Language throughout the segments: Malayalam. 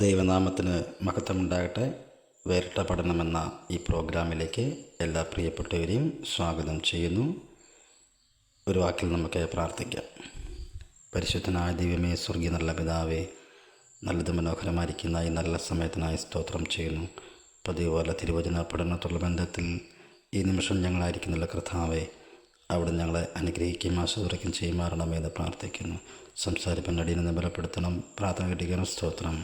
ദൈവനാമത്തിന് മഹത്വമുണ്ടാകട്ടെ. വേറിട്ട പഠനമെന്ന ഈ പ്രോഗ്രാമിലേക്ക് എല്ലാ പ്രിയപ്പെട്ടവരെയും സ്വാഗതം ചെയ്യുന്നു. ഒരു വാക്കിൽ നമുക്ക് പ്രാർത്ഥിക്കാം. പരിശുദ്ധനായ ദൈവമേ, സ്വർഗീയ നല്ല പിതാവേ, നല്ലത് മനോഹരമായിരിക്കുന്ന ഈ നല്ല സമയത്തിനായി സ്തോത്രം ചെയ്യുന്നു. പതിവ് പോലെ തിരുവചന പഠനത്തുള്ള ബന്ധത്തിൽ ഈ നിമിഷം ഞങ്ങളായിരിക്കുന്നുള്ള കർത്താവേ, അവിടെ ഞങ്ങളെ അനുഗ്രഹിക്കുകയും ആശീർവദിക്കുകയും ചെയ്യുമാറണമെന്ന് പ്രാർത്ഥിക്കുന്നു. സംസാരിപ്പൻ അടിയനെ ബലപ്പെടുത്തണം. പ്രാർത്ഥന കിട്ടിക്കണം. സ്തോത്രം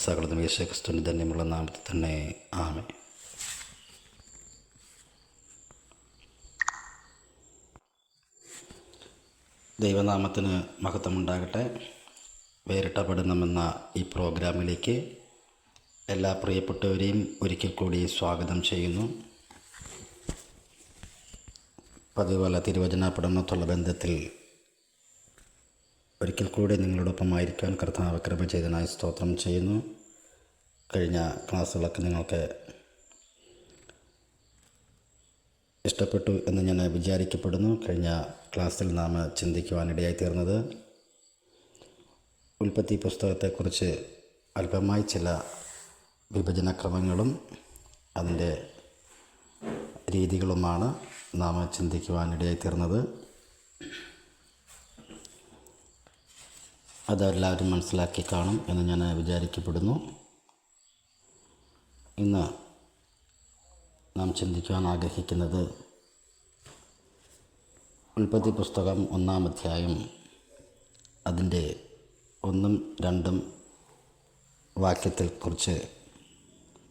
സകലതും യേശുക്രിസ്തുവിന്റെ ധന്യമുള്ള നാമത്തിൽ തന്നെ. ആമേൻ. ദൈവനാമത്തിന് മഹത്വമുണ്ടാകട്ടെ. വേറിട്ട പഠനമെന്ന ഈ പ്രോഗ്രാമിലേക്ക് എല്ലാ പ്രിയപ്പെട്ടവരെയും ഒരിക്കൽ കൂടി സ്വാഗതം ചെയ്യുന്നു. പതിവുപോലെ തിരുവചന പഠനത്തുള്ള ബന്ധത്തിൽ ഒരിക്കൽ കൂടി നിങ്ങളോടൊപ്പമായിരിക്കാൻ കർത്താവ് കൃപ ചെയ്തതിനായി സ്തോത്രം ചെയ്യുന്നു. കഴിഞ്ഞ ക്ലാസ്സുകളൊക്കെ നിങ്ങൾക്ക് ഇഷ്ടപ്പെട്ടു എന്ന് ഞാൻ വിചാരിക്കപ്പെടുന്നു. കഴിഞ്ഞ ക്ലാസ്സിൽ നാം ചിന്തിക്കുവാനിടയായി തീർന്നത് ഉൽപ്പത്തി പുസ്തകത്തെക്കുറിച്ച് അല്പമായി ചില വിഭജനക്രമങ്ങളും അതിൻ്റെ രീതികളുമാണ് നാം ചിന്തിക്കുവാനിടയായി തീർന്നത്. അതെല്ലാവരും മനസ്സിലാക്കി കാണും എന്ന് ഞാൻ വിചാരിക്കപ്പെടുന്നു. ഇന്ന് നാം ചിന്തിക്കുവാൻ ആഗ്രഹിക്കുന്നത് ഉൽപ്പത്തി പുസ്തകം 1-ാം അധ്യായം അതിൻ്റെ 1-2 വാക്യത്തിൽ കുറിച്ച്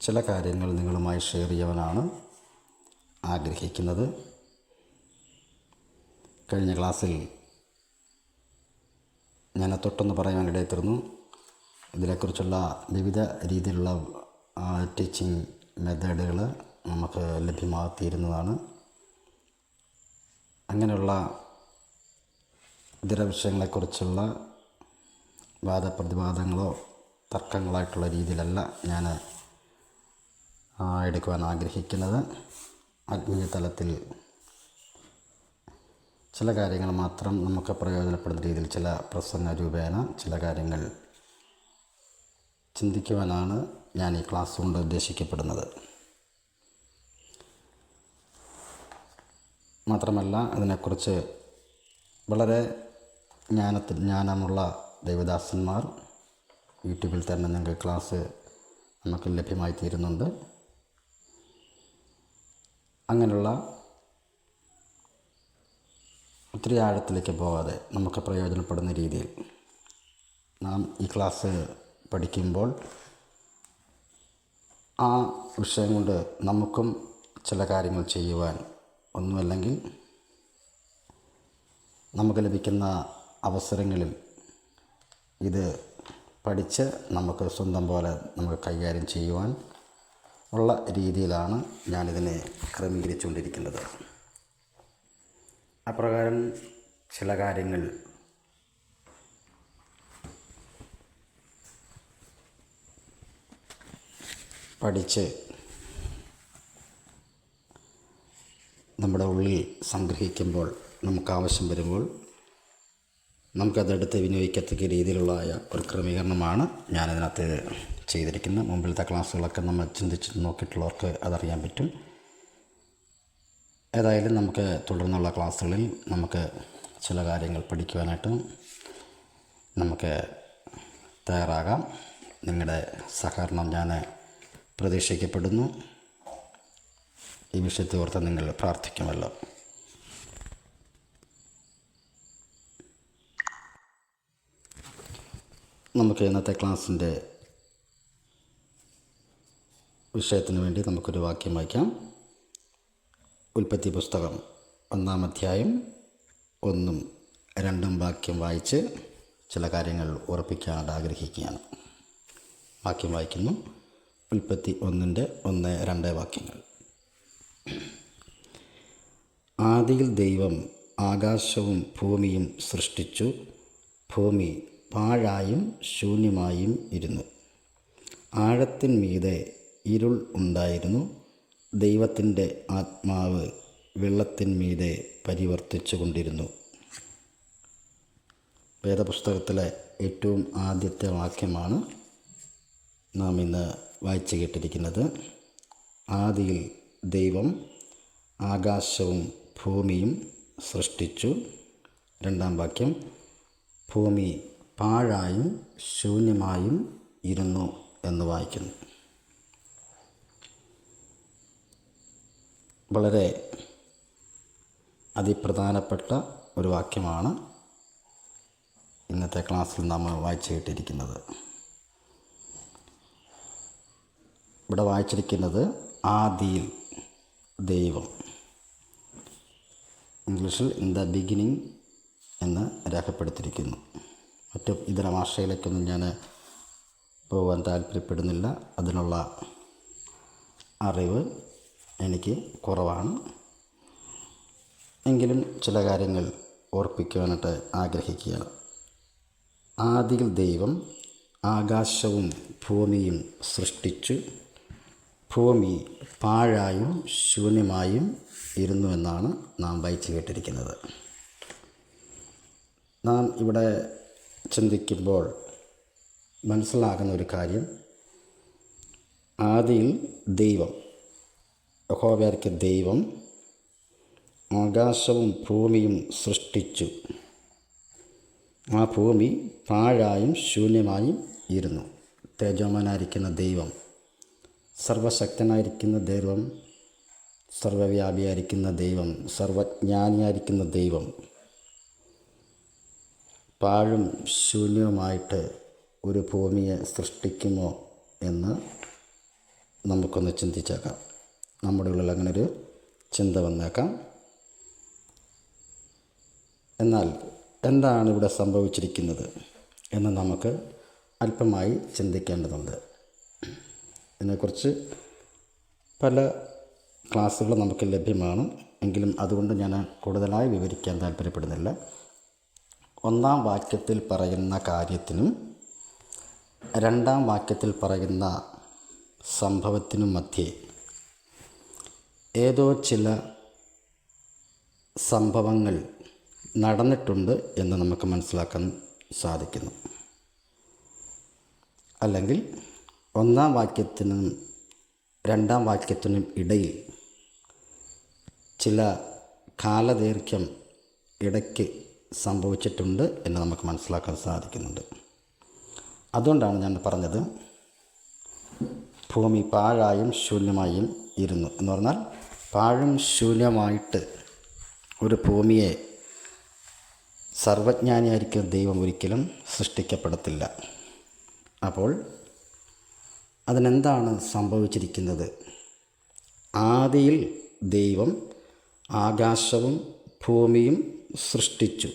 ചില കാര്യങ്ങൾ നിങ്ങളുമായി ഷെയർ ചെയ്യുവാനാണ് ആഗ്രഹിക്കുന്നത്. കഴിഞ്ഞ ക്ലാസ്സിൽ ഞാൻ തൊട്ടൊന്ന് പറയാൻ ഇടയായിത്തീർന്നു. ഇതിനെക്കുറിച്ചുള്ള വിവിധ രീതിയിലുള്ള ടീച്ചിങ് മെത്തേഡുകൾ നമുക്ക് ലഭ്യമാകത്തീരുന്നതാണ്. അങ്ങനെയുള്ള ഇതര വിഷയങ്ങളെക്കുറിച്ചുള്ള വാദപ്രതിവാദങ്ങളോ തർക്കങ്ങളായിട്ടുള്ള രീതിയിലല്ല ഞാൻ എടുക്കുവാൻ ആഗ്രഹിക്കുന്നത്. ആത്മീയ തലത്തിൽ ചില കാര്യങ്ങൾ മാത്രം നമുക്ക് പ്രയോജനപ്പെടുന്ന രീതിയിൽ ചില പ്രസംഗ രൂപേണ ചില കാര്യങ്ങൾ ചിന്തിക്കുവാനാണ് ഞാൻ ഈ ക്ലാസ് കൊണ്ട് ഉദ്ദേശിക്കപ്പെടുന്നത്. മാത്രമല്ല, അതിനെക്കുറിച്ച് വളരെ ജ്ഞാനമുള്ള ദൈവദാസന്മാർ യൂട്യൂബിൽ തന്നെ നിങ്ങൾക്ക് ക്ലാസ് നമുക്ക് ലഭ്യമായി തീരുന്നുണ്ട്. അങ്ങനെയുള്ള ഒത്തിരി ആഴത്തിലേക്ക് പോകാതെ നമുക്ക് പ്രയോജനപ്പെടുന്ന രീതിയിൽ നാം ഈ ക്ലാസ് പഠിക്കുമ്പോൾ ആ വിഷയം കൊണ്ട് നമുക്കും ചില കാര്യങ്ങൾ ചെയ്യുവാൻ, ഒന്നുമല്ലെങ്കിൽ നമുക്ക് ലഭിക്കുന്ന അവസരങ്ങളിൽ ഇത് പഠിച്ച് നമുക്ക് സ്വന്തം പോലെ നമുക്ക് കൈകാര്യം ചെയ്യുവാൻ ഉള്ള രീതിയിലാണ് ഞാനിതിനെ ക്രമീകരിച്ചുകൊണ്ടിരിക്കുന്നത്. അപ്രകാരം ചില കാര്യങ്ങൾ പഠിച്ച് നമ്മുടെ ഉള്ളിൽ സംഗ്രഹിക്കുമ്പോൾ, നമുക്കാവശ്യം വരുമ്പോൾ നമുക്കതെടുത്ത് വിനിയോഗിക്കത്തക്ക രീതിയിലുള്ള ഒരു ക്രമീകരണമാണ് ഞാനിതിനകത്ത് ചെയ്തിരിക്കുന്നത്. മുമ്പിലത്തെ ക്ലാസ്സുകളൊക്കെ നമ്മൾ ചിന്തിച്ച് നോക്കിയിട്ടുള്ളവർക്ക് അതറിയാൻ പറ്റും. ഏതായാലും നമുക്ക് തുടർന്നുള്ള ക്ലാസ്സുകളിൽ നമുക്ക് ചില കാര്യങ്ങൾ പഠിക്കുവാനായിട്ട് നമുക്ക് തയ്യാറാകാം. നിങ്ങളുടെ സഹകരണം ഞാൻ പ്രതീക്ഷിക്കപ്പെടുന്നു. ഈ വിഷയത്തെ ഓർത്ത് നിങ്ങൾ പ്രാർത്ഥിക്കുമല്ലോ. നമുക്ക് ഇന്നത്തെ ക്ലാസ്സിൻ്റെ വിഷയത്തിന് വേണ്ടി നമുക്കൊരു വാക്യം വായിക്കാം. ഉൽപ്പത്തി പുസ്തകം 1-ാം അധ്യായം 1-2 വാക്യം വായിച്ച് ചില കാര്യങ്ങൾ ഉറപ്പിക്കാനായിട്ട് ആഗ്രഹിക്കുകയാണ്. വാക്യം വായിക്കുന്നു. ഉൽപ്പത്തി 1-2 വാക്യങ്ങൾ. ആദിയിൽ ദൈവം ആകാശവും ഭൂമിയും സൃഷ്ടിച്ചു. ഭൂമി പാഴായും ശൂന്യമായും ഇരുന്നു. ആഴത്തിന്മീതെ ഇരുൾ ഉണ്ടായിരുന്നു. ദൈവത്തിൻ്റെ ആത്മാവ് വെള്ളത്തിന്മീതെ പരിവർത്തിച്ചു കൊണ്ടിരുന്നു. വേദപുസ്തകത്തിലെ ഏറ്റവും ആദ്യത്തെ വാക്യമാണ് നാം ഇന്ന് വായിച്ചു കേട്ടിരിക്കുന്നത് ആദിയിൽ ദൈവം ആകാശവും ഭൂമിയും സൃഷ്ടിച്ചു. രണ്ടാം വാക്യം, ഭൂമി പാഴായും ശൂന്യമായും ഇരുന്നു എന്ന് വായിക്കുന്നു. വളരെ അതിപ്രധാനപ്പെട്ട ഒരു വാക്യമാണ് ഇന്നത്തെ ക്ലാസ്സിൽ നാം വായിച്ചു കേട്ടിരിക്കുന്നത്. ഇവിടെ വായിച്ചിരിക്കുന്നത് ആദിയിൽ ദൈവം, ഇംഗ്ലീഷിൽ ഇൻ ദ ബിഗിനിങ് എന്ന് രേഖപ്പെടുത്തിയിരിക്കുന്നു. മറ്റ് ഇതര ഭാഷയിലേക്കൊന്നും ഞാൻ പോകാൻ താല്പര്യപ്പെടുന്നില്ല. അതിനുള്ള അറിവ് എനിക്ക് കുറവാണ്. എങ്കിലും ചില കാര്യങ്ങൾ ഓർപ്പിക്കുവാനായിട്ട് ആഗ്രഹിക്കുകയാണ്. ആദിയിൽ ദൈവം ആകാശവും ഭൂമിയും സൃഷ്ടിച്ചു. ഭൂമി പാഴായും ശൂന്യമായും ഇരുന്നു എന്നാണ് നാം വായിച്ചു കേട്ടിരിക്കുന്നത്. നാം ഇവിടെ ചിന്തിക്കുമ്പോൾ മനസ്സിലാകുന്ന ഒരു കാര്യം, ആദിയിൽ ദൈവം, യഹോവയായ ദൈവം ആകാശവും ഭൂമിയും സൃഷ്ടിച്ചു. ആ ഭൂമി പാഴായും ശൂന്യമായും ഇരുന്നു. തേജോമനായിരിക്കുന്ന ദൈവം, സർവശക്തനായിരിക്കുന്ന ദൈവം, സർവവ്യാപിയായിരിക്കുന്ന ദൈവം, സർവജ്ഞാനിയായിരിക്കുന്ന ദൈവം പാഴും ശൂന്യവുമായിട്ട് ഒരു ഭൂമിയെ സൃഷ്ടിക്കുമോ എന്ന് നമുക്കൊന്ന് ചിന്തിച്ചേക്കാം. നമ്മുടെ ഉള്ളിൽ അങ്ങനൊരു ചിന്ത വന്നേക്കാം. എന്നാൽ എന്താണ് ഇവിടെ സംഭവിച്ചിരിക്കുന്നത് എന്ന് നമുക്ക് അല്പമായി ചിന്തിക്കേണ്ടതുണ്ട്. ഇതിനെക്കുറിച്ച് പല ക്ലാസ്സുകൾ നമുക്ക് ലഭ്യമാണ്. എങ്കിലും അതുകൊണ്ട് ഞാൻ കൂടുതലായി വിവരിക്കാൻ താല്പര്യപ്പെടുന്നില്ല. ഒന്നാം വാക്യത്തിൽ പറയുന്ന കാര്യത്തിനും രണ്ടാം വാക്യത്തിൽ പറയുന്ന സംഭവത്തിനും മധ്യേ ഏതോ ചില സംഭവങ്ങൾ നടന്നിട്ടുണ്ട് എന്ന് നമുക്ക് മനസ്സിലാക്കാൻ സാധിക്കുന്നു. അല്ലെങ്കിൽ ഒന്നാം വാക്യത്തിനും രണ്ടാം വാക്യത്തിനും ഇടയിൽ ചില കാലദൈർഘ്യം ഇടയ്ക്ക് സംഭവിച്ചിട്ടുണ്ട് എന്ന് നമുക്ക് മനസ്സിലാക്കാൻ സാധിക്കുന്നുണ്ട്. അതുകൊണ്ടാണ് ഞാൻ പറഞ്ഞത് ഭൂമി പാഴായും ശൂന്യമായും ഇരുന്നു എന്ന് പറഞ്ഞാൽ, പാഴും ശൂന്യമായിട്ട് ഒരു ഭൂമിയെ സർവജ്ഞാനിയായിരിക്കുന്ന ദൈവം ഒരിക്കലും സൃഷ്ടിക്കപ്പെടത്തില്ല. അപ്പോൾ അതിനെന്താണ് സംഭവിച്ചിരിക്കുന്നത്? ആദിയിൽ ദൈവം ആകാശവും ഭൂമിയും സൃഷ്ടിച്ചു.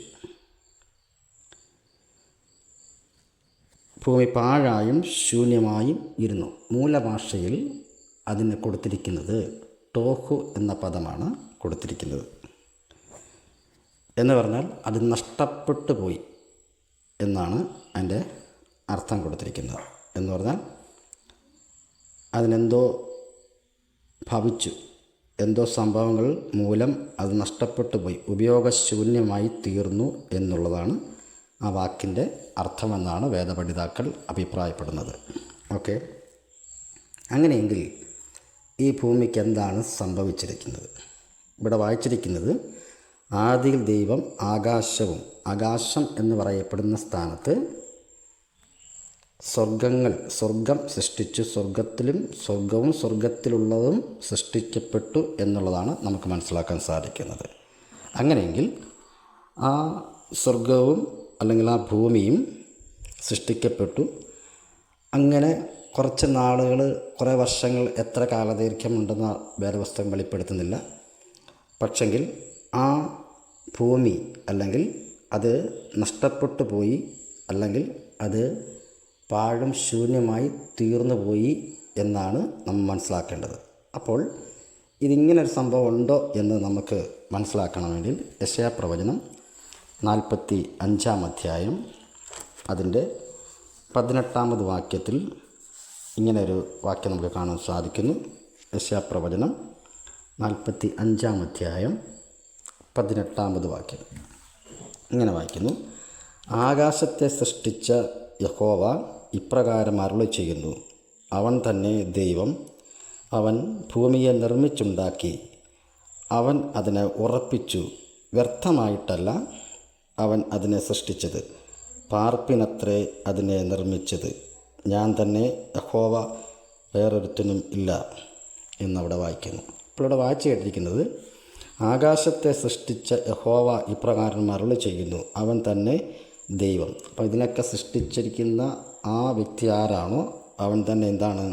ഭൂമി പാഴായും ശൂന്യമായും ഇരുന്നു. മൂലഭാഷയിൽ അതിന് കൊടുത്തിരിക്കുന്നത് ടോഹു എന്ന പദമാണ് കൊടുത്തിരിക്കുന്നത്. എന്ന് പറഞ്ഞാൽ അത് നഷ്ടപ്പെട്ടു പോയി എന്നാണ് അതിൻ്റെ അർത്ഥം കൊടുത്തിരിക്കുന്നത്. എന്ന് പറഞ്ഞാൽ അതിനെന്തോ ഭവിച്ചു, എന്തോ സംഭവങ്ങൾ മൂലം അത് നഷ്ടപ്പെട്ടു പോയി, ഉപയോഗശൂന്യമായി തീർന്നു എന്നുള്ളതാണ് ആ വാക്കിൻ്റെ അർത്ഥമെന്നാണ് വേദപണ്ഡിതാക്കൾ അഭിപ്രായപ്പെടുന്നത്. ഓക്കെ, അങ്ങനെയെങ്കിൽ ഈ ഭൂമിക്ക് എന്താണ് സംഭവിച്ചിരിക്കുന്നത്? ഇവിടെ വായിച്ചിരിക്കുന്നത് ആദിയിൽ ദൈവം ആകാശവും, ആകാശം എന്ന് പറയപ്പെടുന്ന സ്ഥാനത്ത് സ്വർഗം സൃഷ്ടിച്ചു. സ്വർഗവും സ്വർഗത്തിലുള്ളതും സൃഷ്ടിക്കപ്പെട്ടു എന്നുള്ളതാണ് നമുക്ക് മനസ്സിലാക്കാൻ സാധിക്കുന്നത്. അങ്ങനെയെങ്കിൽ ആ സ്വർഗവും അല്ലെങ്കിൽ ആ ഭൂമിയും സൃഷ്ടിക്കപ്പെട്ടു. അങ്ങനെ കുറച്ച് നാളുകൾ, കുറേ വർഷങ്ങൾ, എത്ര കാലദൈർഘ്യമുണ്ടെന്ന് വേദപുസ്തകം വെളിപ്പെടുത്തുന്നില്ല. പക്ഷെങ്കിൽ ആ ഭൂമി അല്ലെങ്കിൽ അത് നഷ്ടപ്പെട്ടു പോയി, അല്ലെങ്കിൽ അത് പാഴും ശൂന്യമായി തീർന്നു പോയി എന്നാണ് നമ്മൾ മനസ്സിലാക്കേണ്ടത്. അപ്പോൾ ഇതിങ്ങനൊരു സംഭവം ഉണ്ടോ എന്ന് നമുക്ക് മനസ്സിലാക്കണമെങ്കിൽ യെശയ്യാപ്രവചനം 45-ാം അധ്യായം അതിൻ്റെ 18-ാമത് വാക്യത്തിൽ ഇങ്ങനൊരു വാക്യം നമുക്ക് കാണാൻ സാധിക്കുന്നു. യെശയ്യാപ്രവചനം 45-ാം അധ്യായം 18-ാമത് വാക്യം ഇങ്ങനെ വായിക്കുന്നു: ആകാശത്തെ സൃഷ്ടിച്ച യഹോവ ഇപ്രകാരം അരുളി ചെയ്യുന്നു, അവൻ തന്നെ ദൈവം. അവൻ ഭൂമിയെ നിർമ്മിച്ചുണ്ടാക്കി. അവൻ അതിനെ ഉറപ്പിച്ചു. വ്യർത്ഥമായിട്ടല്ല അവൻ അതിനെ സൃഷ്ടിച്ചത്, പാർപ്പിനത്രേ അതിനെ നിർമ്മിച്ചത്. ഞാൻ തന്നെ യഹോവ, വേറൊരുത്തനും ഇല്ല എന്നവിടെ വായിക്കുന്നു. അപ്പോൾ ഇവിടെ വായിച്ചു കേട്ടിരിക്കുന്നത്, ആകാശത്തെ സൃഷ്ടിച്ച യഹോവ ഇപ്രകാരം അരുളി ചെയ്യുന്നു, അവൻ തന്നെ ദൈവം. അപ്പോൾ ഇതിനൊക്കെ സൃഷ്ടിച്ചിരിക്കുന്ന ആ വ്യക്തി ആരാണോ അവൻ തന്നെ എന്താണ്?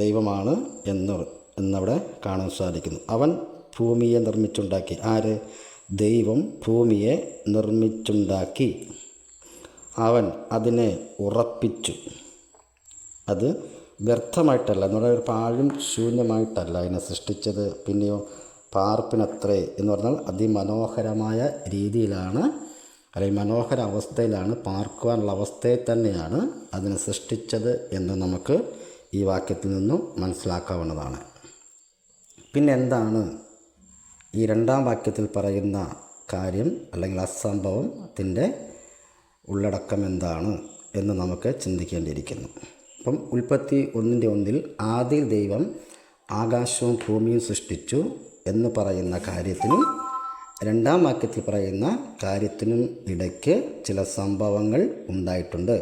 ദൈവമാണ് എന്നവിടെ കാണാൻ സാധിക്കുന്നു. അവൻ ഭൂമിയെ നിർമ്മിച്ചുണ്ടാക്കി. ആര്? ദൈവം ഭൂമിയെ നിർമ്മിച്ചുണ്ടാക്കി. അവൻ അതിനെ ഉറപ്പിച്ചു. അത് വ്യർത്ഥമായിട്ടല്ല, എന്ന് പറഞ്ഞാൽ ഒരു പാഴും ശൂന്യമായിട്ടല്ല അതിനെ സൃഷ്ടിച്ചത്. പിന്നെയോ പാർപ്പിനത്രേ എന്ന് പറഞ്ഞാൽ അതിമനോഹരമായ രീതിയിലാണ്, അല്ലെങ്കിൽ മനോഹര അവസ്ഥയിലാണ്, പാർക്കുവാനുള്ള അവസ്ഥയിൽ തന്നെയാണ് അതിനെ സൃഷ്ടിച്ചത് എന്ന് നമുക്ക് ഈ വാക്യത്തിൽ നിന്നും മനസ്സിലാക്കാവുന്നതാണ്. പിന്നെ എന്താണ് ഈ രണ്ടാം വാക്യത്തിൽ പറയുന്ന കാര്യം, അല്ലെങ്കിൽ അസംഭവത്തിൻ്റെ ഉള്ളടക്കം എന്താണ് എന്ന് നമുക്ക് ചിന്തിക്കേണ്ടിയിരിക്കുന്നു. അപ്പം ഉൽപ്പത്തി 1:1 ആദിയിൽ ദൈവം ആകാശവും ഭൂമിയും സൃഷ്ടിച്ചു എന്ന് പറയുന്ന കാര്യത്തിനും രണ്ടാം വാക്യത്തിൽ പറയുന്ന കാര്യത്തിനും ഇടയ്ക്ക് ചില സംഭവങ്ങൾ ഉണ്ടായിട്ടുണ്ട്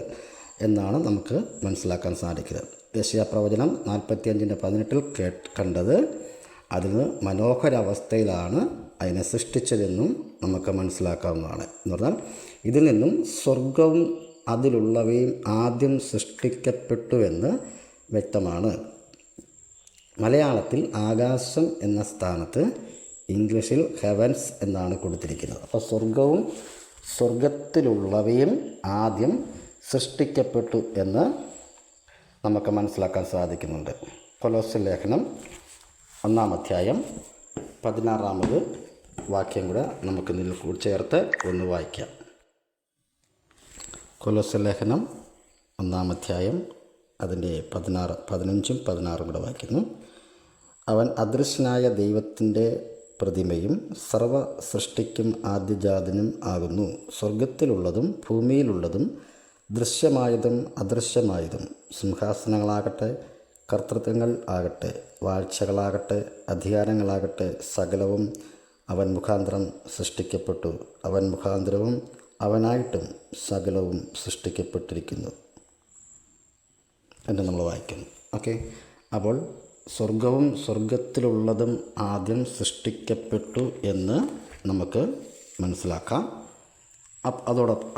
എന്നാണ് നമുക്ക് മനസ്സിലാക്കാൻ സാധിക്കുന്നത്. യെശയ്യാപ്രവചനം 45:18 കണ്ടത് അതിന് മനോഹരാവസ്ഥയിലാണ് അതിനെ സൃഷ്ടിച്ചതെന്നും നമുക്ക് മനസ്സിലാക്കാവുന്നതാണ്. എന്ന് പറഞ്ഞാൽ ഇതിൽ നിന്നും സ്വർഗവും അതിലുള്ളവയും ആദ്യം സൃഷ്ടിക്കപ്പെട്ടുവെന്ന് വ്യക്തമാണ്. മലയാളത്തിൽ ആകാശം എന്ന സ്ഥാനത്ത് ഇംഗ്ലീഷിൽ ഹെവൻസ് എന്നാണ് കൊടുത്തിരിക്കുന്നത്. അപ്പോൾ സ്വർഗവും സ്വർഗത്തിലുള്ളവയും ആദ്യം സൃഷ്ടിക്കപ്പെട്ടു എന്ന് നമുക്ക് മനസ്സിലാക്കാൻ സാധിക്കുന്നുണ്ട്. കൊലോസ്യ ലേഖനം 1-ാം വാക്യം കൂടെ നമുക്ക് ഇതിൽ ചേർത്ത് ഒന്ന് വായിക്കാം. കൊലോസ്യ ലേഖനം 1-ാം അതിൻ്റെ 15-16 കൂടെ വായിക്കുന്നു. അവൻ അദൃശ്യനായ ദൈവത്തിൻ്റെ പ്രതിമയും സർവ സൃഷ്ടിക്കും ആദ്യജാതനും ആകുന്നു. സ്വർഗത്തിലുള്ളതും ഭൂമിയിലുള്ളതും ദൃശ്യമായതും അദൃശ്യമായതും, സിംഹാസനങ്ങളാകട്ടെ, കർത്തൃത്വങ്ങൾ ആകട്ടെ, വാഴ്ചകളാകട്ടെ, അധികാരങ്ങളാകട്ടെ, സകലവും അവൻ മുഖാന്തരം സൃഷ്ടിക്കപ്പെട്ടു. അവൻ മുഖാന്തരവും അവനായിട്ടും സകലവും സൃഷ്ടിക്കപ്പെട്ടിരിക്കുന്നു എന്ന് നമ്മൾ വായിക്കുന്നു. ഓക്കെ, അപ്പോൾ സ്വർഗവും സ്വർഗത്തിലുള്ളതും ആദ്യം സൃഷ്ടിക്കപ്പെട്ടു എന്ന് നമുക്ക് മനസ്സിലാക്കാം.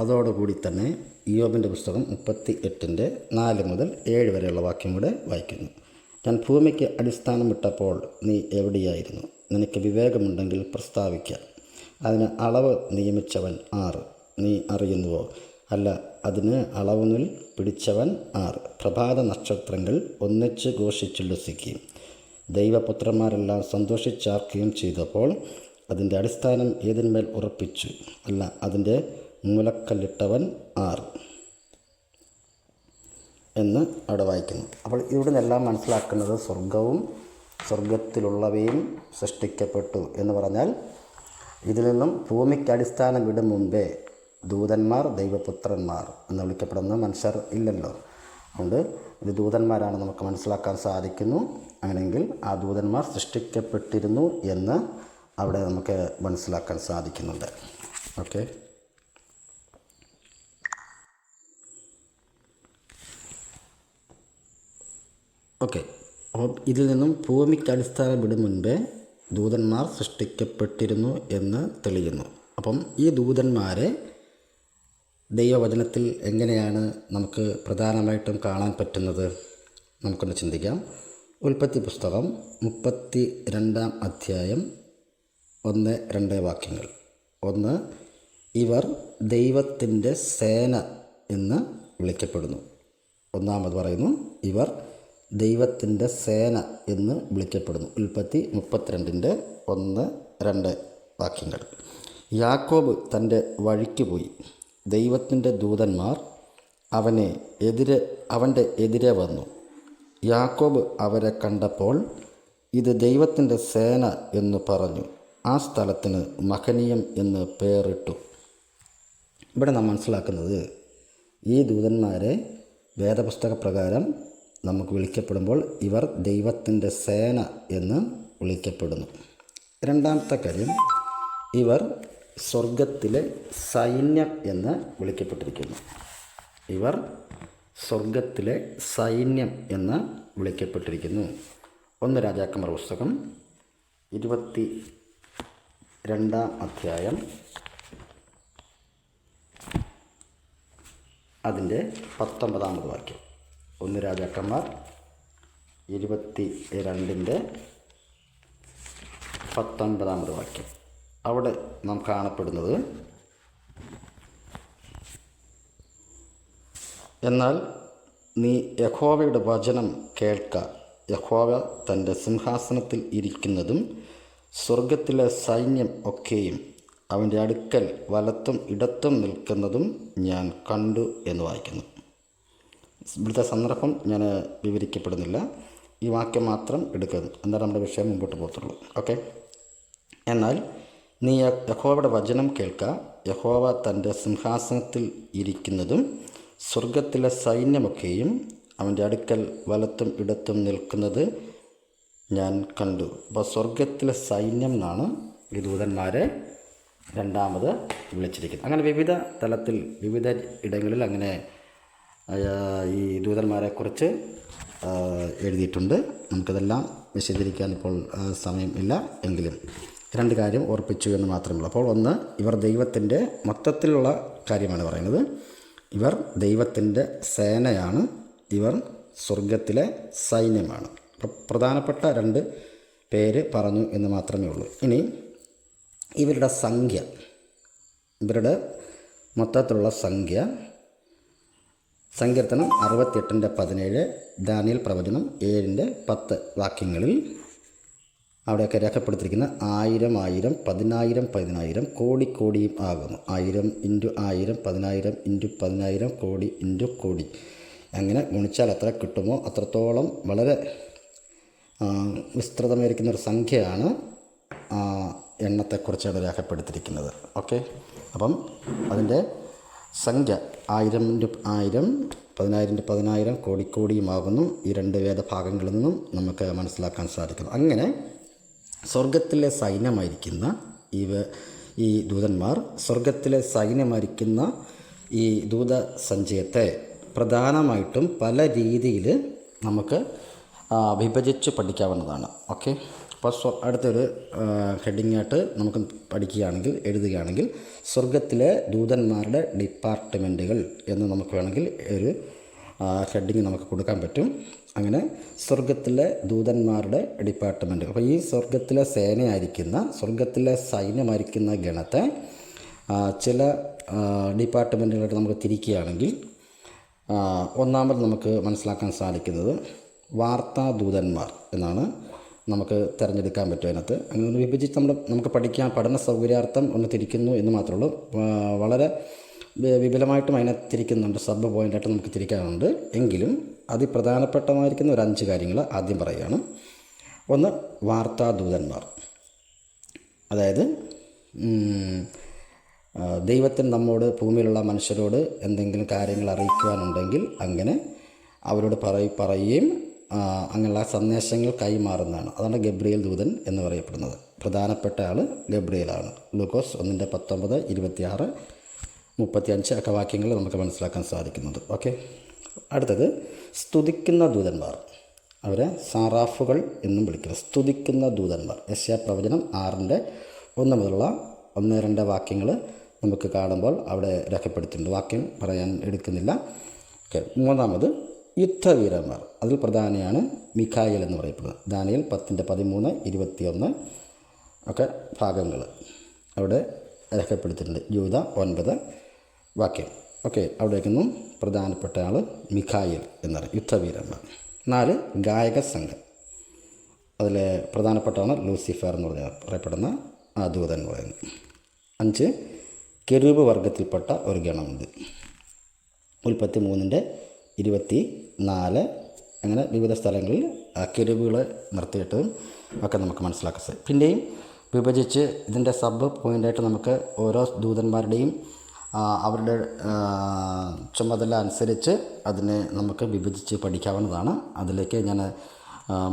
അതോടുകൂടി തന്നെ ഇയ്യോബിൻ്റെ പുസ്തകം 38:4-7 വരെയുള്ള വാക്യം കൂടെ വായിക്കുന്നു. ഞാൻ ഭൂമിക്ക് അടിസ്ഥാനമിട്ടപ്പോൾ നീ എവിടെയായിരുന്നു? നിനക്ക് വിവേകമുണ്ടെങ്കിൽ പ്രസ്താവിക്കാം. അതിന് അളവ് നിയമിച്ചവൻ ആർ? നീ അറിയുന്നുവോ? അല്ല, അതിന് അളവുനിൽ പിടിച്ചവൻ ആർ? പ്രഭാത നക്ഷത്രങ്ങൾ ഒന്നിച്ച് ഘോഷിച്ചുല്ലസിക്കുകയും ദൈവപുത്രന്മാരെല്ലാം സന്തോഷിച്ചാർക്കുകയും ചെയ്തപ്പോൾ അതിൻ്റെ അടിസ്ഥാനം ഏതിന്മേൽ ഉറപ്പിച്ചു? അല്ല, അതിൻ്റെ മൂലക്കല്ലിട്ടവൻ ആർ എന്ന് അവിടെ വായിക്കുന്നു. അപ്പോൾ ഇവിടെ നിന്നെല്ലാം മനസ്സിലാക്കുന്നത് സ്വർഗവും സ്വർഗത്തിലുള്ളവയും സൃഷ്ടിക്കപ്പെട്ടു എന്ന് പറഞ്ഞാൽ ഇതിൽ നിന്നും ഭൂമിക്ക് അടിസ്ഥാനം വിടും മുമ്പേ ദൂതന്മാർ, ദൈവപുത്രന്മാർ എന്ന് വിളിക്കപ്പെടുന്ന മനുഷ്യർ ഇല്ലല്ലോ. അതുകൊണ്ട് ഇത് ദൂതന്മാരാണ് നമുക്ക് മനസ്സിലാക്കാൻ സാധിക്കുന്നു. അങ്ങനെയെങ്കിൽ ആ ദൂതന്മാർ സൃഷ്ടിക്കപ്പെട്ടിരുന്നു എന്ന് അവിടെ നമുക്ക് മനസ്സിലാക്കാൻ സാധിക്കുന്നുണ്ട്. ഓക്കെ, അപ്പം ഇതിൽ നിന്നും ഭൂമിക്ക് അടിസ്ഥാനം വിടും മുൻപേ ദൂതന്മാർ സൃഷ്ടിക്കപ്പെട്ടിരുന്നു എന്ന് തെളിയുന്നു. അപ്പം ഈ ദൂതന്മാരെ ദൈവവചനത്തിൽ എങ്ങനെയാണ് നമുക്ക് പ്രധാനമായിട്ടും കാണാൻ പറ്റുന്നത്? നമുക്കൊന്ന് ചിന്തിക്കാം. ഉൽപ്പത്തി പുസ്തകം 32-ാം അധ്യായം 1-2 വാക്യങ്ങൾ. 1, ഇവർ ദൈവത്തിൻ്റെ സേന എന്ന് വിളിക്കപ്പെടുന്നു. ഒന്നാമത് പറയുന്നു, ഇവർ ദൈവത്തിൻ്റെ സേന എന്ന് വിളിക്കപ്പെടുന്നു. ഉൽപ്പത്തി 32:1-2 വാക്യങ്ങൾ. യാക്കോബ് തൻ്റെ വഴിക്ക് പോയി. ദൈവത്തിൻ്റെ ദൂതന്മാർ അവൻ്റെ എതിരെ വന്നു. യാക്കോബ് അവരെ കണ്ടപ്പോൾ ഇത് ദൈവത്തിൻ്റെ സേന എന്ന് പറഞ്ഞു. ആ സ്ഥലത്തിന് മഹനീയം എന്ന് പേരിട്ടു. ഇവിടെ നാം മനസ്സിലാക്കുന്നത് ഈ ദൂതന്മാരെ വേദപുസ്തക പ്രകാരം നമുക്ക് വിളിക്കപ്പെടുമ്പോൾ ഇവർ ദൈവത്തിൻ്റെ സേന എന്ന് വിളിക്കപ്പെടുന്നു. രണ്ടാമത്തെ കാര്യം, ഇവർ സ്വർഗത്തിലെ സൈന്യം എന്ന് വിളിക്കപ്പെട്ടിരിക്കുന്നു. ഇവർ സ്വർഗത്തിലെ സൈന്യം എന്ന് വിളിക്കപ്പെട്ടിരിക്കുന്നു. 1 രാജാക്കന്മാർ പുസ്തകം 22 അധ്യായം അതിൻ്റെ 19 വാക്യം. 1 രാജാക്കന്മാർ 22 19 വാക്യം. അവിടെ നാം കാണപ്പെടുന്നത്, എന്നാൽ നീ യഹോവയുടെ വചനം കേൾക്ക. യഹോവ തൻ്റെ സിംഹാസനത്തിൽ ഇരിക്കുന്നതും സ്വർഗത്തിലെ സൈന്യം ഒക്കെയും അവൻ്റെ അടുക്കൽ വലത്തും ഇടത്തും നിൽക്കുന്നതും ഞാൻ കണ്ടു എന്ന് വായിക്കുന്നു. ഇവിടുത്തെ സന്ദർഭം ഞാൻ വിവരിക്കപ്പെടുന്നില്ല, ഈ വാക്യം മാത്രം എടുക്കുന്നു, എന്നാൽ നമ്മുടെ വിഷയം മുമ്പോട്ട് പോകത്തുള്ളൂ. ഓക്കെ. എന്നാൽ നീ യഹോവയുടെ വചനം കേൾക്ക. യഹോവ തൻ്റെ സിംഹാസനത്തിൽ ഇരിക്കുന്നതും സ്വർഗത്തിലെ സൈന്യമൊക്കെയും അവൻ്റെ അടുക്കൽ വലത്തും ഇടത്തും നിൽക്കുന്നത് ഞാൻ കണ്ടു. അപ്പോൾ സ്വർഗത്തിലെ സൈന്യം എന്നാണ് ഈ ദൂതന്മാരെ രണ്ടാമത് വിളിച്ചിരിക്കുന്നത്. അങ്ങനെ വിവിധ തലത്തിൽ വിവിധ ഇടങ്ങളിൽ അങ്ങനെ ഈ ദൂതന്മാരെക്കുറിച്ച് എഴുതിയിട്ടുണ്ട്. നമുക്കതെല്ലാം വിശദീകരിക്കാൻ ഇപ്പോൾ സമയം ഇല്ല, എങ്കിലും 2 കാര്യം ഓർപ്പിച്ചു എന്ന് മാത്രമേ ഉള്ളൂ. അപ്പോൾ ഒന്ന്, ഇവർ ദൈവത്തിൻ്റെ മൊത്തത്തിലുള്ള കാര്യമാണ് പറയുന്നത്. ഇവർ ദൈവത്തിൻ്റെ സേനയാണ്. ഇവർ സ്വർഗത്തിലെ സൈന്യമാണ്. അപ്പോൾ പ്രധാനപ്പെട്ട 2 പേര് പറഞ്ഞു എന്ന് മാത്രമേ ഉള്ളൂ. ഇനി ഇവരുടെ സംഖ്യ, ഇവരുടെ മൊത്തത്തിലുള്ള സംഖ്യ സങ്കീർത്തനം 68:17, ദാനിയേൽ പ്രവചനം 7:10 വാക്യങ്ങളിൽ അവിടെയൊക്കെ രേഖപ്പെടുത്തിയിരിക്കുന്ന 1000 1000 10000 10000 കോടി കോടിയും ആകുന്നു. 1000 × 1000 10000 × 10000 കോടി × കോടി. അങ്ങനെ ഗുണിച്ചാൽ എത്ര കിട്ടുമോ അത്രത്തോളം വളരെ വിസ്തൃതമായിരിക്കുന്നൊരു സംഖ്യയാണ് എണ്ണത്തെക്കുറിച്ചാണ് രേഖപ്പെടുത്തിയിരിക്കുന്നത്. ഓക്കെ. അപ്പം അതിൻ്റെ സംഖ്യ 1000 × 1000 10000 × 10000 കോടി കോടിയുമാകുന്നു. ഈ 2 വേദഭാഗങ്ങളിൽ നിന്നും നമുക്ക് മനസ്സിലാക്കാൻ സാധിക്കുന്നു. അങ്ങനെ സ്വർഗത്തിലെ സൈന്യമായിരിക്കുന്ന ഈ ദൂതന്മാർ, സ്വർഗത്തിലെ സൈന്യമായിരിക്കുന്ന ഈ ദൂതസഞ്ചയത്തെ പ്രധാനമായിട്ടും പല രീതിയിൽ നമുക്ക് വിഭജിച്ച് പഠിക്കാവുന്നതാണ്. ഓക്കെ. അപ്പോൾ അടുത്തൊരു ഹെഡിങ്ങായിട്ട് നമുക്ക് പഠിക്കുകയാണെങ്കിൽ, എഴുതുകയാണെങ്കിൽ, സ്വർഗത്തിലെ ദൂതന്മാരുടെ ഡിപ്പാർട്ട്മെൻറ്റുകൾ എന്ന് നമുക്ക് വേണമെങ്കിൽ ഒരു ഹെഡിങ് നമുക്ക് കൊടുക്കാൻ പറ്റും. അങ്ങനെ സ്വർഗത്തിലെ ദൂതന്മാരുടെ ഡിപ്പാർട്ട്മെൻറ്റ്. അപ്പോൾ ഈ സ്വർഗത്തിലെ സേനയായിരിക്കുന്ന, സ്വർഗത്തിലെ സൈന്യമായിരിക്കുന്ന ഗണത്തെ ചില ഡിപ്പാർട്ട്മെൻറ്റുകളായിട്ട് നമുക്ക് തിരിക്കുകയാണെങ്കിൽ, ഒന്നാമത് നമുക്ക് മനസ്സിലാക്കാൻ സാധിക്കുന്നത് വാർത്താദൂതന്മാർ എന്നാണ് നമുക്ക് തിരഞ്ഞെടുക്കാൻ പറ്റും. അതിനകത്ത് അങ്ങനെ വിഭജിച്ച് നമുക്ക് പഠിക്കാൻ പഠന സൗകര്യാർത്ഥം ഒന്ന് തിരിക്കുന്നു എന്ന് മാത്രമേ ഉള്ളൂ. വളരെ വിപുലമായിട്ടും അതിനെ തിരിക്കുന്നുണ്ട്, സബ് പോയിൻ്റായിട്ട് നമുക്ക് തിരിക്കാനുണ്ട്. എങ്കിലും അതിപ്രധാനപ്പെട്ടമായിരിക്കുന്ന ഒരു 5 കാര്യങ്ങൾ ആദ്യം പറയുകയാണ്. ഒന്ന്, വാർത്താദൂതന്മാർ. അതായത് ദൈവത്തിന് നമ്മോട്, ഭൂമിയിലുള്ള മനുഷ്യരോട് എന്തെങ്കിലും കാര്യങ്ങൾ അറിയിക്കുവാനുണ്ടെങ്കിൽ അങ്ങനെ അവരോട് പറയുകയും അങ്ങനെയുള്ള സന്ദേശങ്ങൾ കൈമാറുന്നതാണ്. അതാണ് ഗബ്രിയേൽ ദൂതൻ എന്ന് പറയപ്പെടുന്നത്. പ്രധാനപ്പെട്ട ആൾ ഗബ്രിയേലാണ്. ലൂക്കോസ് 1:19, 26, 35 ഒക്കെ വാക്യങ്ങൾ നമുക്ക് മനസ്സിലാക്കാൻ സാധിക്കുന്നത്. ഓക്കെ. അടുത്തത് സ്തുതിക്കുന്ന ദൂതന്മാർ. അവരെ സാറാഫുകൾ എന്നും വിളിക്കുന്നത്. സ്തുതിക്കുന്ന ദൂതന്മാർ. യെശയ്യാ പ്രവചനം 6:1 മുതലുള്ള 1-2 വാക്യങ്ങൾ നമുക്ക് കാണുമ്പോൾ അവിടെ രേഖപ്പെടുത്തിയിട്ടുണ്ട്. വാക്യം പറയാൻ എടുക്കുന്നില്ല. ഓക്കെ. മൂന്നാമത് യുദ്ധവീരന്മാർ. അതിൽ പ്രധാനിയാണ് മിഖായേൽ എന്ന് പറയപ്പെടുന്നത്. ദാനിയേൽ 10:13, 21 ഒക്കെ ഭാഗങ്ങൾ അവിടെ രേഖപ്പെടുത്തിയിട്ടുണ്ട്. യൂദ 9 വാക്യം. ഓക്കെ. അവിടേക്കൊന്നും പ്രധാനപ്പെട്ട ആൾ മിഖായേൽ എന്നറിയും. യുദ്ധവീരന്മാർ. 4, ഗായക സംഘം. അതിൽ പ്രധാനപ്പെട്ടാണ് ലൂസിഫർ എന്ന് പറയപ്പെടുന്ന ആ ദൂതൻ എന്ന് പറയുന്നത്. 5, കെരൂബ് വർഗത്തിൽപ്പെട്ട ഒരു ഗണമുണ്ട്. ഉൽപ്പത്തി 3:24 അങ്ങനെ വിവിധ സ്ഥലങ്ങളിൽ കെരൂബുകളെ നിർത്തിയിട്ടും ഒക്കെ നമുക്ക് മനസ്സിലാക്കാൻ സാധിക്കും. പിന്നെയും വിഭജിച്ച് ഇതിൻ്റെ സബ് പോയിൻ്റായിട്ട് നമുക്ക് ഓരോ ദൂതന്മാരുടെയും അവരുടെ ചുമതല അനുസരിച്ച് അതിനെ നമുക്ക് വിഭജിച്ച് പഠിക്കാവുന്നതാണ്. അതിലേക്ക് ഞാൻ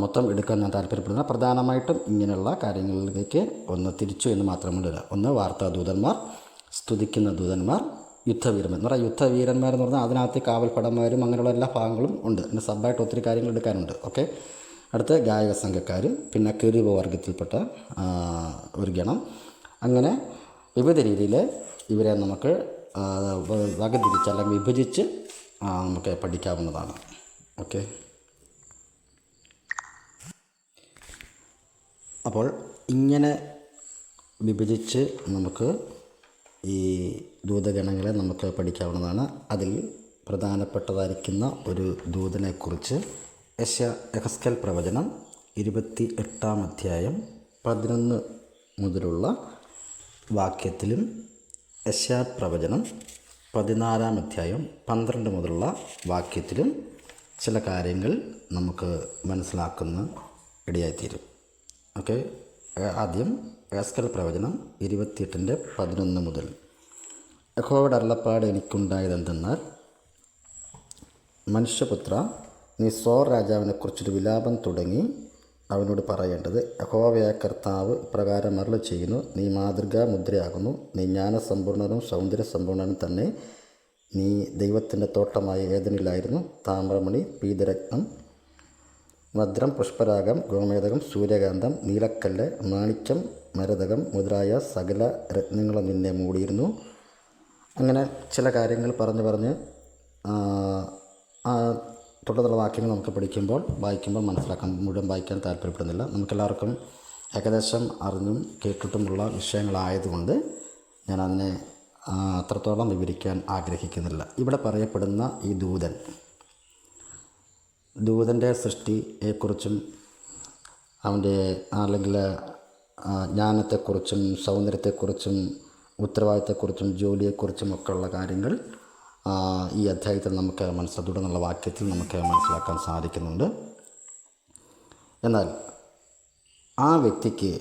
മൊത്തം എടുക്കാൻ ഞാൻ താല്പര്യപ്പെടുന്ന പ്രധാനമായിട്ടും ഇങ്ങനെയുള്ള കാര്യങ്ങളിലേക്ക് ഒന്ന് തിരിച്ചു എന്ന് മാത്രമുണ്ട്. ഒന്ന് വാർത്താ ദൂതന്മാർ, സ്തുതിക്കുന്ന ദൂതന്മാർ, യുദ്ധവീരന്മാർ എന്ന് പറഞ്ഞാൽ യുദ്ധവീരന്മാരെന്ന് പറഞ്ഞാൽ അതിനകത്ത് കാവൽപ്പടന്മാരും അങ്ങനെയുള്ള എല്ലാ ഭാഗങ്ങളും ഉണ്ട്. പിന്നെ സബ്ബായിട്ട് ഒത്തിരി കാര്യങ്ങൾ എടുക്കാനുണ്ട്. ഓക്കെ, അടുത്ത് ഗായക സംഘക്കാർ, പിന്നെ കെരൂബ് വർഗത്തിൽപ്പെട്ട ഒരു ഗണം. അങ്ങനെ വിവിധ രീതിയിൽ ഇവരെ നമുക്ക് വകതിരിച്ച് അല്ലെങ്കിൽ വിഭജിച്ച് നമുക്ക് പഠിക്കാവുന്നതാണ്. ഓക്കെ, അപ്പോൾ ഇങ്ങനെ വിഭജിച്ച് നമുക്ക് ഈ ദൂതഗണങ്ങളെ നമുക്ക് പഠിക്കാവുന്നതാണ്. അതിൽ പ്രധാനപ്പെട്ടതായിരിക്കുന്ന ഒരു ദൂതനെക്കുറിച്ച് യെഹെസ്കേൽ പ്രവചനം 28-ാം അധ്യായം 11 മുതലുള്ള വാക്യത്തിലും യെശയ്യാ പ്രവചനം 14-ാം അധ്യായം 12 മുതലുള്ള വാക്യത്തിലും ചില കാര്യങ്ങൾ നമുക്ക് മനസ്സിലാക്കുന്ന ഇടയായിത്തീരും. ഓക്കെ, ആദ്യം യെഹെസ്കേൽ പ്രവചനം 28-11 മുതൽ. യഹോവയുടെ അരുളപ്പാട് എനിക്കുണ്ടായതെന്തെന്നാൽ, മനുഷ്യപുത്ര, നീ സോർ രാജാവിനെക്കുറിച്ചൊരു വിലാപം തുടങ്ങി അവനോട് പറയേണ്ടത്, യഹോവയായ കർത്താവ് ഇപ്രകാരം അരുളി ചെയ്യുന്നു, നീ മാതൃകാ മുദ്രയാകുന്നു, നീ ജ്ഞാനസമ്പൂർണ്ണനും സൗന്ദര്യസമ്പൂർണ്ണനും തന്നെ. നീ ദൈവത്തിൻ്റെ തോട്ടമായ ഏദനിലായിരുന്നു. താമ്രമണി, പീതരത്നം, വജ്രം, പുഷ്പരാഗം, ഗോമേതകം, സൂര്യകാന്തം, നീലക്കല്ല്, മാണിക്യം, മരതകം മുതലായ സകല രത്നങ്ങളും നിന്നെ മൂടിയിരുന്നു. അങ്ങനെ ചില കാര്യങ്ങൾ പറഞ്ഞ് തുടർന്നുള്ള വാക്യങ്ങൾ നമുക്ക് വായിക്കുമ്പോൾ മനസ്സിലാക്കാൻ മുഴുവൻ വായിക്കാൻ താല്പര്യപ്പെടുന്നില്ല. നമുക്കെല്ലാവർക്കും ഏകദേശം അറിഞ്ഞും കേട്ടിട്ടുമുള്ള വിഷയങ്ങളായതുകൊണ്ട് ഞാൻ അതിനെ അത്രത്തോളം വിവരിക്കാൻ ആഗ്രഹിക്കുന്നില്ല. ഇവിടെ പറയപ്പെടുന്ന ഈ ദൂതൻ്റെ സൃഷ്ടിയെക്കുറിച്ചും അവൻ്റെ അല്ലെങ്കിൽ ജ്ഞാനത്തെക്കുറിച്ചും സൗന്ദര്യത്തെക്കുറിച്ചും ഉത്തരവാദിത്തത്തെക്കുറിച്ചും ജോലിയെക്കുറിച്ചും ഒക്കെയുള്ള കാര്യങ്ങൾ ഈ അധ്യായത്തിൽ നമുക്ക് തുടർന്നുള്ള വാക്യത്തിൽ നമുക്ക് മനസ്സിലാക്കാൻ സാധിക്കുന്നുണ്ട്. എന്നാൽ ആ വ്യക്തിക്ക്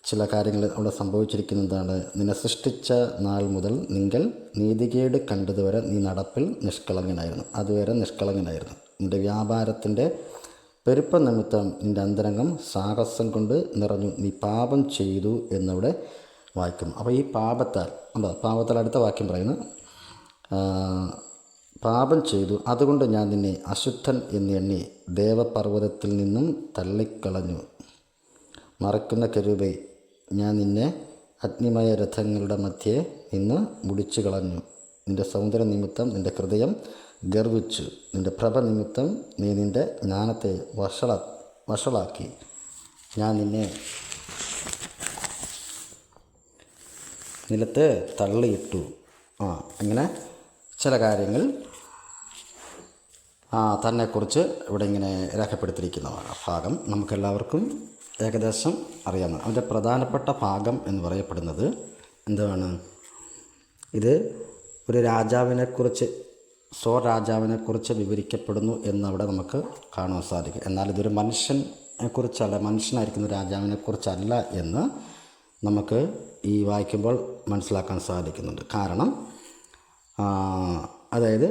ചില കാര്യങ്ങൾ അവിടെ സംഭവിച്ചിരിക്കുന്നതാണ്. നിന്നെ സൃഷ്ടിച്ച നാൾ മുതൽ നിങ്ങൾ നീതികേട് കണ്ടതുവരെ നീ നടപ്പിൽ നിഷ്കളങ്കനായിരുന്നു. അതുവരെ നിഷ്കളങ്കനായിരുന്നു. നിൻ്റെ വ്യാപാരത്തിൻ്റെ പെരുപ്പ നിമിത്തം നിൻ്റെ അന്തരംഗം സാഹസം കൊണ്ട് നിറഞ്ഞു. നീ പാപം ചെയ്തു എന്നിവിടെ വായിക്കുന്നു. അപ്പോൾ ഈ പാപത്താൽ അടുത്ത വാക്യം പറയുന്നു, പാപം ചെയ്തു, അതുകൊണ്ട് ഞാൻ നിന്നെ അശുദ്ധൻ എന്ന് എണ്ണി ദേവപർവ്വതത്തിൽ നിന്നും തള്ളിക്കളഞ്ഞു. മറക്കുന്ന കെരൂബേ, ഞാൻ നിന്നെ അഗ്നിമയ രഥങ്ങളുടെ മധ്യേ നിന്ന് മുടിച്ചു കളഞ്ഞു. നിൻ്റെ സൗന്ദര്യ നിമിത്തം നിൻ്റെ ഹൃദയം ഗർവിച്ചു. നിൻ്റെ പ്രഭ നിമിത്തം നീ നിൻ്റെ ജ്ഞാനത്തെ വഷളാക്കി. ഞാൻ നിന്നെ നിലത്ത് തള്ളിയിട്ടു. അങ്ങനെ ചില കാര്യങ്ങൾ തന്നെക്കുറിച്ച് ഇവിടെ ഇങ്ങനെ രേഖപ്പെടുത്തിയിരിക്കുന്ന ഭാഗം നമുക്കെല്ലാവർക്കും ഏകദേശം അറിയാവുന്ന. അതിൻ്റെ പ്രധാനപ്പെട്ട ഭാഗം എന്ന് പറയപ്പെടുന്നത് എന്താണ്? ഇത് ഒരു രാജാവിനെക്കുറിച്ച്, രാജാവിനെക്കുറിച്ച് വിവരിക്കപ്പെടുന്നു എന്നവിടെ നമുക്ക് കാണാൻ സാധിക്കും. എന്നാൽ ഇതൊരു മനുഷ്യനെക്കുറിച്ചല്ല, മനുഷ്യനായിരിക്കുന്ന രാജാവിനെക്കുറിച്ചല്ല എന്ന് നമുക്ക് ഈ വായിക്കുമ്പോൾ മനസ്സിലാക്കാൻ സാധിക്കുന്നുണ്ട്. കാരണം അതായത്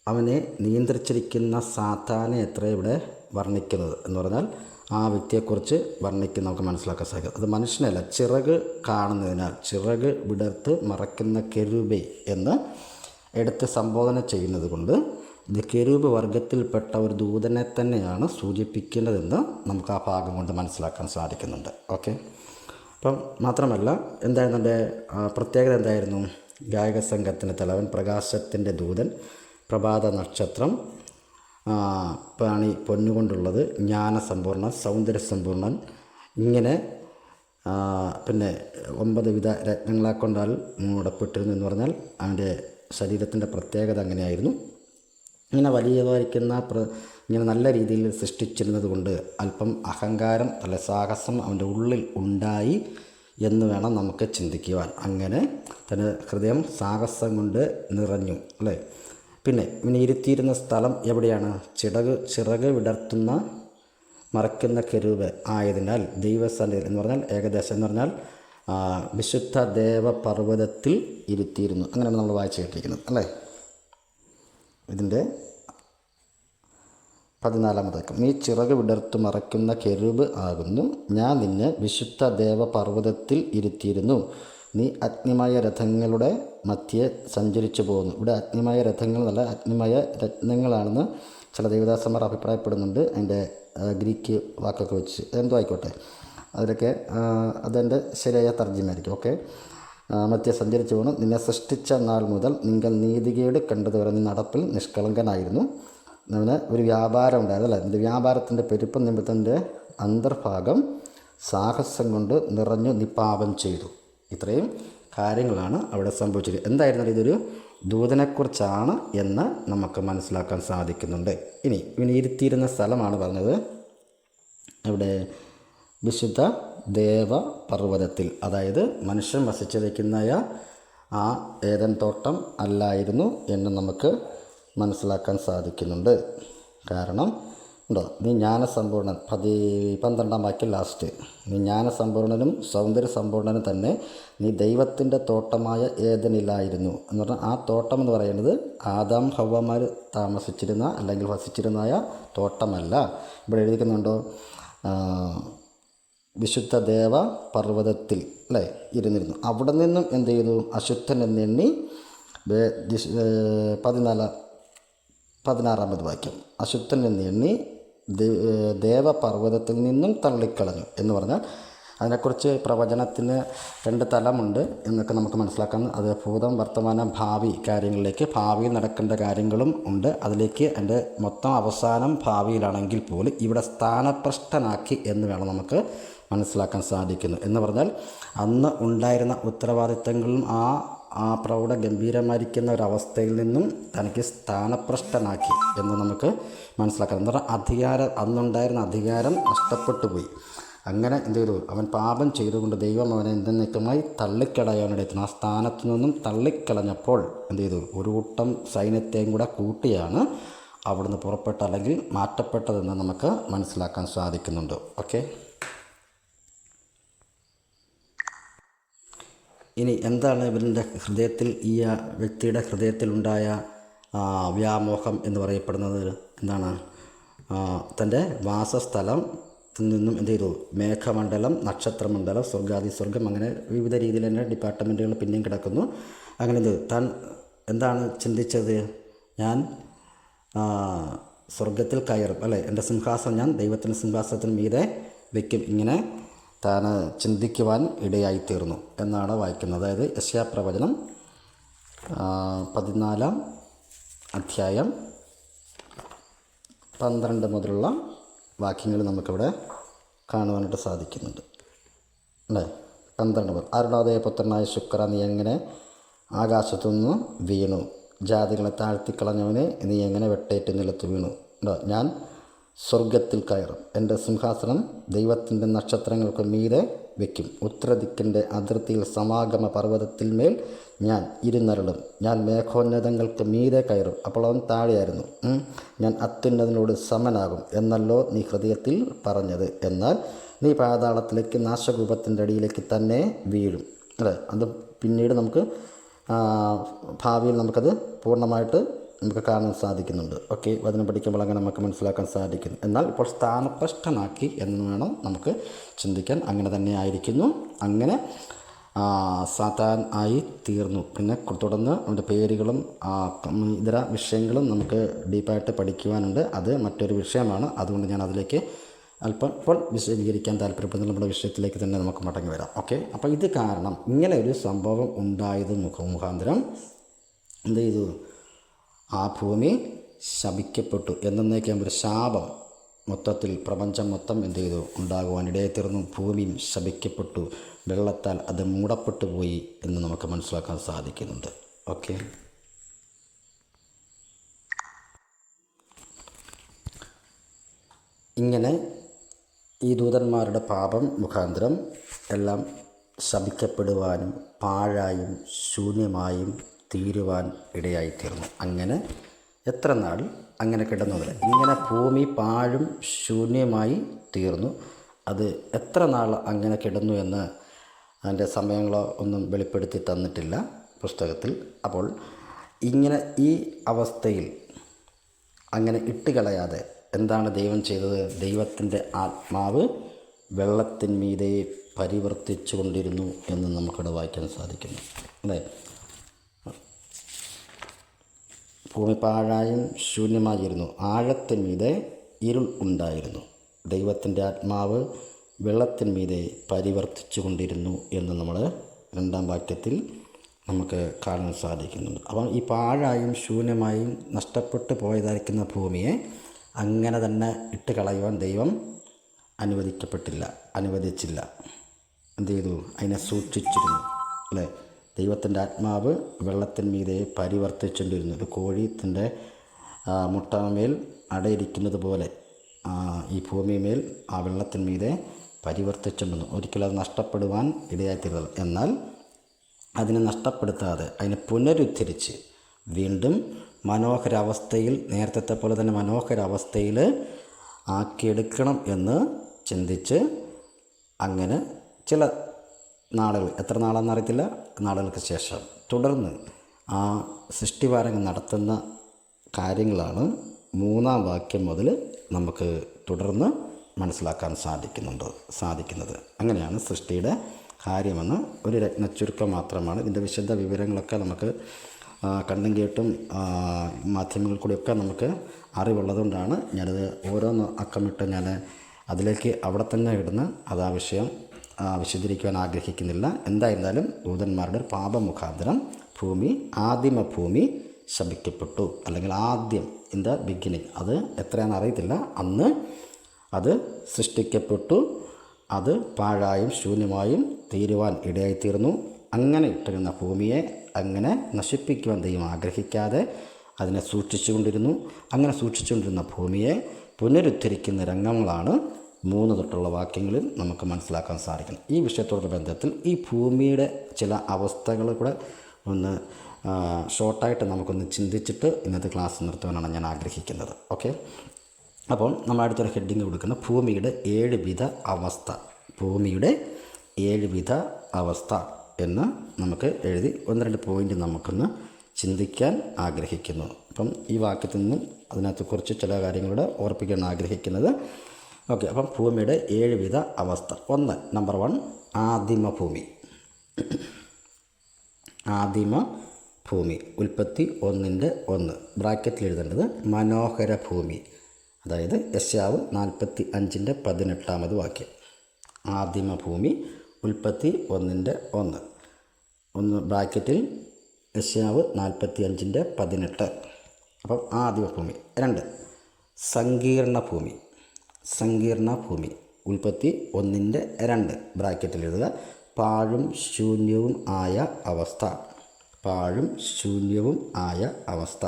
അവനെ നിയന്ത്രിച്ചിരിക്കുന്ന സാത്താനെ എത്ര ഇവിടെ വർണ്ണിക്കുന്നത് എന്ന് പറഞ്ഞാൽ ആ വ്യക്തിയെക്കുറിച്ച് വർണ്ണിക്കുന്ന നമുക്ക് മനസ്സിലാക്കാൻ സാധിക്കും. അത് മനുഷ്യനല്ല, ചിറക് കാണുന്നതിനാൽ ചിറക് വിടർത്ത് മറയ്ക്കുന്ന കെരൂബേ എന്ന് എടുത്ത് സംബോധന ചെയ്യുന്നത് കൊണ്ട് ഇത് കെരൂബ് വർഗത്തിൽപ്പെട്ട ഒരു ദൂതനെ തന്നെയാണ് സൂചിപ്പിക്കുന്നതെന്ന് നമുക്ക് ആ ഭാഗം കൊണ്ട് മനസ്സിലാക്കാൻ സാധിക്കുന്നുണ്ട്. ഓക്കെ, അപ്പം മാത്രമല്ല എന്തായിരുന്നു എൻ്റെ പ്രത്യേകത എന്തായിരുന്നു? ഗായക സംഘത്തിൻ്റെ തലവൻ, പ്രകാശത്തിൻ്റെ ദൂതൻ, പ്രഭാത നക്ഷത്രം, പാണി പൊന്നുകൊണ്ടുള്ളത്, ജ്ഞാനസമ്പൂർണ്ണൻ, സൗന്ദര്യസമ്പൂർണ്ണൻ, ഇങ്ങനെ പിന്നെ 9 വിധ രത്നങ്ങളെ കൊണ്ടാൽ മൂടപ്പെട്ടിരുന്നു എന്ന് പറഞ്ഞാൽ അവൻ്റെ ശരീരത്തിൻ്റെ പ്രത്യേകത അങ്ങനെയായിരുന്നു. ഇങ്ങനെ വലിയതായിരിക്കുന്ന ഇങ്ങനെ നല്ല രീതിയിൽ സൃഷ്ടിച്ചിരുന്നത് കൊണ്ട് അല്പം അഹങ്കാരം അല്ലെ സാഹസം അവൻ്റെ ഉള്ളിൽ ഉണ്ടായി എന്ന് വേണം നമുക്ക് ചിന്തിക്കുവാൻ. അങ്ങനെ തൻ്റെ ഹൃദയം സാഹസം കൊണ്ട് നിറഞ്ഞു അല്ലേ. പിന്നെ ഇവനെ ഇരുത്തിയിരുന്ന സ്ഥലം എവിടെയാണ്? ചിറക് വിടർത്തുന്ന മറയ്ക്കുന്ന കെരൂബ് ആയതിനാൽ ദൈവസന്നിധി എന്ന് പറഞ്ഞാൽ ഏകദേശം എന്ന് പറഞ്ഞാൽ വിശുദ്ധ ദേവപർവ്വതത്തിൽ ഇരുത്തിയിരുന്നു. അങ്ങനെയാണ് നമ്മൾ വായിച്ചു കേട്ടിരിക്കുന്നത് അല്ലേ. ഇതിൻ്റെ 14-ാമത്തെ വാക്യം, നീ ചിറക് വിടർത്തു മറയ്ക്കുന്ന കെരൂബ് ആകുന്നു, ഞാൻ നിന്നെ വിശുദ്ധ ദേവപർവ്വതത്തിൽ ഇരുത്തിയിരുന്നു, നീ അഗ്നിമയ രഥങ്ങളുടെ മധ്യേ സഞ്ചരിച്ചു പോകുന്നു. ഇവിടെ അഗ്നിമയ രഥങ്ങൾ എന്നല്ല, അഗ്നിമയ രത്നങ്ങളാണെന്ന് ചില ദേവദാസന്മാർ അഭിപ്രായപ്പെടുന്നുണ്ട്. അതിൻ്റെ ഗ്രീക്ക് വാക്കൊക്കെ വെച്ച് എന്തോ ആയിക്കോട്ടെ, അതിലൊക്കെ അതെൻ്റെ ശരിയായ തർജ്ജിമയായിരിക്കും. ഓക്കെ, മധ്യ സഞ്ചരിച്ചു പോകണം. നിന്നെ സൃഷ്ടിച്ച നാൾ മുതൽ നിങ്ങൾ നീതികേട് കണ്ടതുവരെ നീ നടപ്പിൽ നിഷ്കളങ്കനായിരുന്നു. അവന് ഒരു വ്യാപാരം ഉണ്ടായിരുന്നു അല്ലേ. എൻ്റെ വ്യാപാരത്തിൻ്റെ പെരുപ്പം നിമിത്തത്തിൻ്റെ അന്തർഭാഗം സാഹസം കൊണ്ട് നിറഞ്ഞു നീ പാപം ചെയ്തു. ഇത്രയും കാര്യങ്ങളാണ് അവിടെ സംഭവിച്ചത്. എന്തായിരുന്നാലും ഇതൊരു ദൂതനെക്കുറിച്ചാണ് എന്ന് നമുക്ക് മനസ്സിലാക്കാൻ സാധിക്കുന്നുണ്ട്. ഇനി ഇരുത്തിയിരുന്ന സ്ഥലമാണ് പറഞ്ഞത് ഇവിടെ വിശുദ്ധ ദേവപർവ്വതത്തിൽ, അതായത് മനുഷ്യൻ വസിച്ചിരിക്കുന്ന ആ ഏദൻ തോട്ടം അല്ലായിരുന്നു എന്ന് നമുക്ക് മനസ്സിലാക്കാൻ സാധിക്കുന്നുണ്ട്. കാരണം ഉണ്ടോ, നീ ജ്ഞാനസമ്പൂർണൻ 12-ാം വാക്യം ലാസ്റ്റ്, നീ ജ്ഞാനസമ്പൂർണനും സൗന്ദര്യ സമ്പൂർണനും തന്നെ, നീ ദൈവത്തിൻ്റെ തോട്ടമായ ഏദനിലായിരുന്നു എന്ന് പറഞ്ഞാൽ ആ തോട്ടം എന്ന് പറയുന്നത് ആദാം ഹവ്വമാർ താമസിച്ചിരുന്ന അല്ലെങ്കിൽ വസിച്ചിരുന്ന തോട്ടമല്ല. ഇവിടെ എഴുതിക്കുന്നുണ്ടോ, വിശുദ്ധ ദേവ പർവ്വതത്തിൽ അല്ലേ ഇരുന്നിരുന്നു. അവിടെ നിന്നും എന്ത് ചെയ്തു, അശുദ്ധൻ എന്നെണ്ണി 16-ാമത് വാക്യം, അശുദ്ധൻ എന്നെണ്ണി ദേവപർവ്വതത്തിൽ നിന്നും തള്ളിക്കളഞ്ഞു എന്ന് പറഞ്ഞാൽ അതിനെക്കുറിച്ച് പ്രവചനത്തിന് 2 തലമുണ്ട് എന്നൊക്കെ നമുക്ക് മനസ്സിലാക്കാം. അത് ഭൂതം, വർത്തമാനം, ഭാവി കാര്യങ്ങളിലേക്ക്, ഭാവിയിൽ നടക്കേണ്ട കാര്യങ്ങളും ഉണ്ട്. അതിലേക്ക് എൻ്റെ മൊത്തം അവസാനം ഭാവിയിലാണെങ്കിൽ പോലും ഇവിടെ സ്ഥാനഭ്രഷ്ടനാക്കി എന്ന് വേണം നമുക്ക് മനസ്സിലാക്കാൻ സാധിക്കുന്നു. എന്ന് പറഞ്ഞാൽ അന്ന് ഉണ്ടായിരുന്ന ഉത്തരവാദിത്തങ്ങളും ആ പ്രൗഢ ഗംഭീരമായിരിക്കുന്ന ഒരവസ്ഥയിൽ നിന്നും തനിക്ക് സ്ഥാനഭ്രഷ്ടനാക്കി എന്ന് നമുക്ക് മനസ്സിലാക്കാം. എന്ന് പറഞ്ഞാൽ അന്നുണ്ടായിരുന്ന അധികാരം നഷ്ടപ്പെട്ടു പോയി. അങ്ങനെ എന്ത് ചെയ്തു, അവൻ പാപം ചെയ്തുകൊണ്ട് ദൈവം അവനെ എന്തെന്നേക്കുമായി തള്ളിക്കളയാനിടയെത്തുന്നു. ആ സ്ഥാനത്തു നിന്നും തള്ളിക്കളഞ്ഞപ്പോൾ എന്ത് ചെയ്തു, ഒരു കൂട്ടം സൈന്യത്തെയും കൂടെ കൂട്ടിയാണ് അവിടുന്ന് പുറപ്പെട്ട അല്ലെങ്കിൽ മാറ്റപ്പെട്ടതെന്ന് നമുക്ക് മനസ്സിലാക്കാൻ സാധിക്കുന്നുണ്ട്. ഓക്കെ, ഇനി എന്താണ് ഇവരുടെ ഹൃദയത്തിൽ, ഈ വ്യക്തിയുടെ ഹൃദയത്തിലുണ്ടായ വ്യാമോഹം എന്ന് പറയപ്പെടുന്നത് എന്താണ്? തൻ്റെ വാസസ്ഥലത്തിൽ നിന്നും എന്ത് ചെയ്തു, മേഘമണ്ഡലം, നക്ഷത്രമണ്ഡലം, സ്വർഗം, അങ്ങനെ വിവിധ രീതിയിൽ തന്നെ ഡിപ്പാർട്ട്മെൻറ്റുകൾ പിന്നെയും കിടക്കുന്നു. അങ്ങനെ താൻ എന്താണ് ചിന്തിച്ചത്, ഞാൻ സ്വർഗത്തിൽ കയറും അല്ലേ, എൻ്റെ സിംഹാസനം ഞാൻ ദൈവത്തിൻ്റെ സിംഹാസനത്തിന് മീതെ വയ്ക്കും, ഇങ്ങനെ താൻ ചിന്തിക്കുവാൻ ഇടയായിത്തീർന്നു എന്നാണ് വായിക്കുന്നത്. അതായത് യെശയ്യാപ്രവചനം 14-ാം അധ്യായം 12 മുതലുള്ള വാക്യങ്ങൾ നമുക്കിവിടെ കാണുവാനായിട്ട് സാധിക്കുന്നുണ്ട് അല്ലേ. 12 അരുണോദയ പുത്രനായ ശുക്ര, നീ എങ്ങനെ ആകാശത്തുനിന്ന് വീണു, ജാതികളെ താഴ്ത്തിക്കളഞ്ഞവനെ നീ എങ്ങനെ വെട്ടേറ്റ് നിലത്ത് വീണു. ഞാൻ സ്വർഗത്തിൽ കയറും, എൻ്റെ സിംഹാസനം ദൈവത്തിൻ്റെ നക്ഷത്രങ്ങൾക്ക് മീതെ വയ്ക്കും, ഉത്തരദിക്കിൻ്റെ അതിർത്തിയിൽ സമാഗമ പർവ്വതത്തിന്മേൽ ഞാൻ ഇരുന്നരുളും, ഞാൻ മേഘോന്നതങ്ങൾക്ക് മീതെ കയറും. അപ്പോൾ അവൻ താഴെയായിരുന്നു. ഞാൻ അത്യുന്നതനോട് സമനാകും എന്നല്ലോ നീ ഹൃദയത്തിൽ പറഞ്ഞത്, എന്നാൽ നീ പാതാളത്തിലേക്ക് നാശകൂപത്തിൻ്റെ അടിയിലേക്ക് തന്നെ വീഴും അല്ലേ. അത് പിന്നീട് നമുക്ക് ഭാവിയിൽ നമുക്കത് പൂർണ്ണമായിട്ട് നമുക്ക് കാണാൻ സാധിക്കുന്നുണ്ട്. ഓക്കെ, വചനം പഠിക്കുമ്പോൾ അങ്ങനെ നമുക്ക് മനസ്സിലാക്കാൻ സാധിക്കുന്നു. എന്നാൽ ഇപ്പോൾ സ്ഥാനഭ്രഷ്ടനാക്കി എന്ന് വേണം നമുക്ക് ചിന്തിക്കാൻ. അങ്ങനെ തന്നെ ആയിരിക്കുന്നു. അങ്ങനെ സാത്താൻ ആയി തീർന്നു. പിന്നെ തുടർന്ന് അവൻ്റെ പേരുകളും ഇതര വിഷയങ്ങളും നമുക്ക് ഡീപ്പായിട്ട് പഠിക്കുവാനുണ്ട്. അത് മറ്റൊരു വിഷയമാണ്. അതുകൊണ്ട് ഞാൻ അതിലേക്ക് അല്പം ഇപ്പോൾ വിശദീകരിക്കാൻ താല്പര്യപ്പെടുന്ന നമ്മുടെ വിഷയത്തിലേക്ക് തന്നെ നമുക്ക് മടങ്ങി വരാം. ഓക്കെ, അപ്പോൾ ഇത് കാരണം ഇങ്ങനെ ഒരു സംഭവം ഉണ്ടായത് മുഖാന്തരം എന്ത് ചെയ്തു, ആ ഭൂമി ശപിക്കപ്പെട്ടു. എന്നേക്കും ഒരു ശാപം മൊത്തത്തിൽ പ്രപഞ്ചം മൊത്തം എന്ത് ചെയ്തു ഉണ്ടാകുവാൻ ഇടയെത്തീർന്നു. ഭൂമിയും ശപിക്കപ്പെട്ടു, വെള്ളത്താൽ അത് മൂടപ്പെട്ടു പോയി എന്ന് നമുക്ക് മനസ്സിലാക്കാൻ സാധിക്കുന്നുണ്ട്. ഓക്കെ, ഇങ്ങനെ ഈ ദൂതന്മാരുടെ പാപം മുഖാന്തരം എല്ലാം ശപിക്കപ്പെടുവാനും പാഴായും ശൂന്യമായും തീരുവാൻ ഇടയായിത്തീർന്നു. അങ്ങനെ എത്ര നാൾ അങ്ങനെ കിടന്നതിൽ ഇങ്ങനെ ഭൂമി പാഴും ശൂന്യമായി തീർന്നു. അത് എത്ര നാൾ അങ്ങനെ കിടന്നു എന്ന് അതിൻ്റെ സമയങ്ങളോ ഒന്നും വെളിപ്പെടുത്തി തന്നിട്ടില്ല പുസ്തകത്തിൽ. അപ്പോൾ ഇങ്ങനെ ഈ അവസ്ഥയിൽ അങ്ങനെ ഇട്ടുകളയാതെ എന്താണ് ദൈവം ചെയ്തത്? ദൈവത്തിൻ്റെ ആത്മാവ് വെള്ളത്തിന്മീതെ പരിവർത്തിച്ചു കൊണ്ടിരുന്നു എന്ന് നമുക്കിവിടെ വായിക്കാൻ സാധിക്കുന്നു, അല്ലേ? ഭൂമി പാഴായും ശൂന്യമായിരുന്നു, ആഴത്തിന്മീതെ ഇരുൾ ഉണ്ടായിരുന്നു. ദൈവത്തിൻ്റെ ആത്മാവ് വെള്ളത്തിന്മീതെ പരിവർത്തിച്ചു കൊണ്ടിരുന്നു എന്ന് നമ്മൾ 2-ാം വാക്യത്തിൽ നമുക്ക് കാണാൻ സാധിക്കുന്നുണ്ട്. അപ്പം ഈ പാഴായും ശൂന്യമായും നഷ്ടപ്പെട്ടു പോയതായിരിക്കുന്ന ഭൂമിയെ അങ്ങനെ തന്നെ ഇട്ട് കളയുവാൻ ദൈവം അനുവദിച്ചില്ല. എന്ത് ചെയ്തു? അതിനെ സൂക്ഷിച്ചിരുന്നു, അല്ലേ? ദൈവത്തിൻ്റെ ആത്മാവ് വെള്ളത്തിന്മീതെ പരിവർത്തിച്ചുകൊണ്ടിരുന്നു. ഒരു കോഴി തൻ്റെ മുട്ടമേൽ അടയിരിക്കുന്നത് പോലെ ഈ ഭൂമിമേൽ ആ വെള്ളത്തിന്മീതെ പരിവർത്തിച്ചുകൊണ്ടിരുന്നു. ഒരിക്കലും അത് നഷ്ടപ്പെടുവാൻ ഇടയായിത്തീരുന്നത്. എന്നാൽ അതിനെ നഷ്ടപ്പെടുത്താതെ അതിനെ പുനരുദ്ധരിച്ച് വീണ്ടും മനോഹരാവസ്ഥയിൽ, നേരത്തെ പോലെ തന്നെ മനോഹരാവസ്ഥയിൽ ആക്കിയെടുക്കണം എന്ന് ചിന്തിച്ച് അങ്ങനെ ചില നാളുകൾ, എത്ര നാളെന്നറിയത്തില്ല, നാളുകൾക്ക് ശേഷം തുടർന്ന് ആ സൃഷ്ടിവാരങ്ങൾ നടത്തുന്ന കാര്യങ്ങളാണ് 3-ാം വാക്യം മുതൽ നമുക്ക് തുടർന്ന് മനസ്സിലാക്കാൻ സാധിക്കുന്നത്. അങ്ങനെയാണ് സൃഷ്ടിയുടെ കാര്യമെന്ന് ഒരു രത്നച്ചുരുക്കം മാത്രമാണ്. ഇതിൻ്റെ വിശദ വിവരങ്ങളൊക്കെ നമുക്ക് കണ്ടും കേട്ടും മാധ്യമങ്ങളിൽ കൂടിയൊക്കെ നമുക്ക് അറിവുള്ളതുകൊണ്ടാണ് ഞാനത് ഓരോന്ന് അക്കമിട്ട് ഞാൻ അതിലേക്ക് അവിടെ തന്നെ ഇടുന്ന് അത് ആ വിഷയം വിശദീകരിക്കുവാൻ ആഗ്രഹിക്കുന്നില്ല. എന്തായിരുന്നാലും ദൂതന്മാരുടെ പാപമുഖാന്തരം ആദിമ ഭൂമി ശപിക്കപ്പെട്ടു, അല്ലെങ്കിൽ ആദ്യം ഇൻ ദ ബിഗിനിങ്, അത് എത്രയാണെന്ന് അറിയത്തില്ല, അന്ന് അത് സൃഷ്ടിക്കപ്പെട്ടു. അത് പാഴായും ശൂന്യമായും തീരുവാൻ ഇടയായിത്തീർന്നു. അങ്ങനെ ഇട്ടിരുന്ന ഭൂമിയെ അങ്ങനെ നശിപ്പിക്കുവാൻ ദൈവം ആഗ്രഹിക്കാതെ അതിനെ സൂക്ഷിച്ചുകൊണ്ടിരുന്നു. അങ്ങനെ സൂക്ഷിച്ചുകൊണ്ടിരുന്ന ഭൂമിയെ പുനരുദ്ധരിക്കുന്ന രംഗങ്ങളാണ് 3 തൊട്ടുള്ള വാക്യങ്ങളിൽ നമുക്ക് മനസ്സിലാക്കാൻ സാധിക്കും. ഈ വിഷയത്തോടുള്ള ബന്ധത്തിൽ ഈ ഭൂമിയുടെ ചില അവസ്ഥകൾ കൂടെ ഒന്ന് ഷോർട്ടായിട്ട് നമുക്കൊന്ന് ചിന്തിച്ചിട്ട് ഇന്നത്തെ ക്ലാസ് നിർത്തുവാനാണ് ഞാൻ ആഗ്രഹിക്കുന്നത്. ഓക്കെ, അപ്പോൾ നമ്മൾ അടുത്തൊരു ഹെഡിങ് കൊടുക്കുന്ന ഭൂമിയുടെ 7 വിധ അവസ്ഥ. ഭൂമിയുടെ 7 വിധ അവസ്ഥ എന്ന് നമുക്ക് എഴുതി 1-2 പോയിൻ്റ് നമുക്കൊന്ന് ചിന്തിക്കാൻ ആഗ്രഹിക്കുന്നു. അപ്പം ഈ വാക്യത്തിൽ നിന്നും അതിനകത്ത് കുറച്ച് ചില കാര്യങ്ങളുടെ ഓർപ്പിക്കാൻ ആഗ്രഹിക്കുന്നത്. ഓക്കെ, അപ്പം ഭൂമിയുടെ 7 വിധ അവസ്ഥ. നമ്പർ 1 ആദിമ ഭൂമി. ആദിമ ഭൂമി, ഉൽപ്പത്തി 1:1 ബ്രാക്കറ്റിൽ എഴുതേണ്ടത് മനോഹര ഭൂമി, അതായത് യെശയ്യാവ് 45:18 വാക്യം. ആദിമ ഭൂമി, ഉൽപ്പത്തി 1:1 ബ്രാക്കറ്റിൽ യെശയ്യാവ് 45:18. അപ്പം ആദിമ ഭൂമി. 2 സങ്കീർണ ഭൂമി. സങ്കീർണ ഭൂമി, ഉൽപ്പത്തി 1:2 ബ്രാക്കറ്റിൽ എഴുതുക പാഴും ശൂന്യവും ആയ അവസ്ഥ. പാഴും ശൂന്യവും ആയ അവസ്ഥ.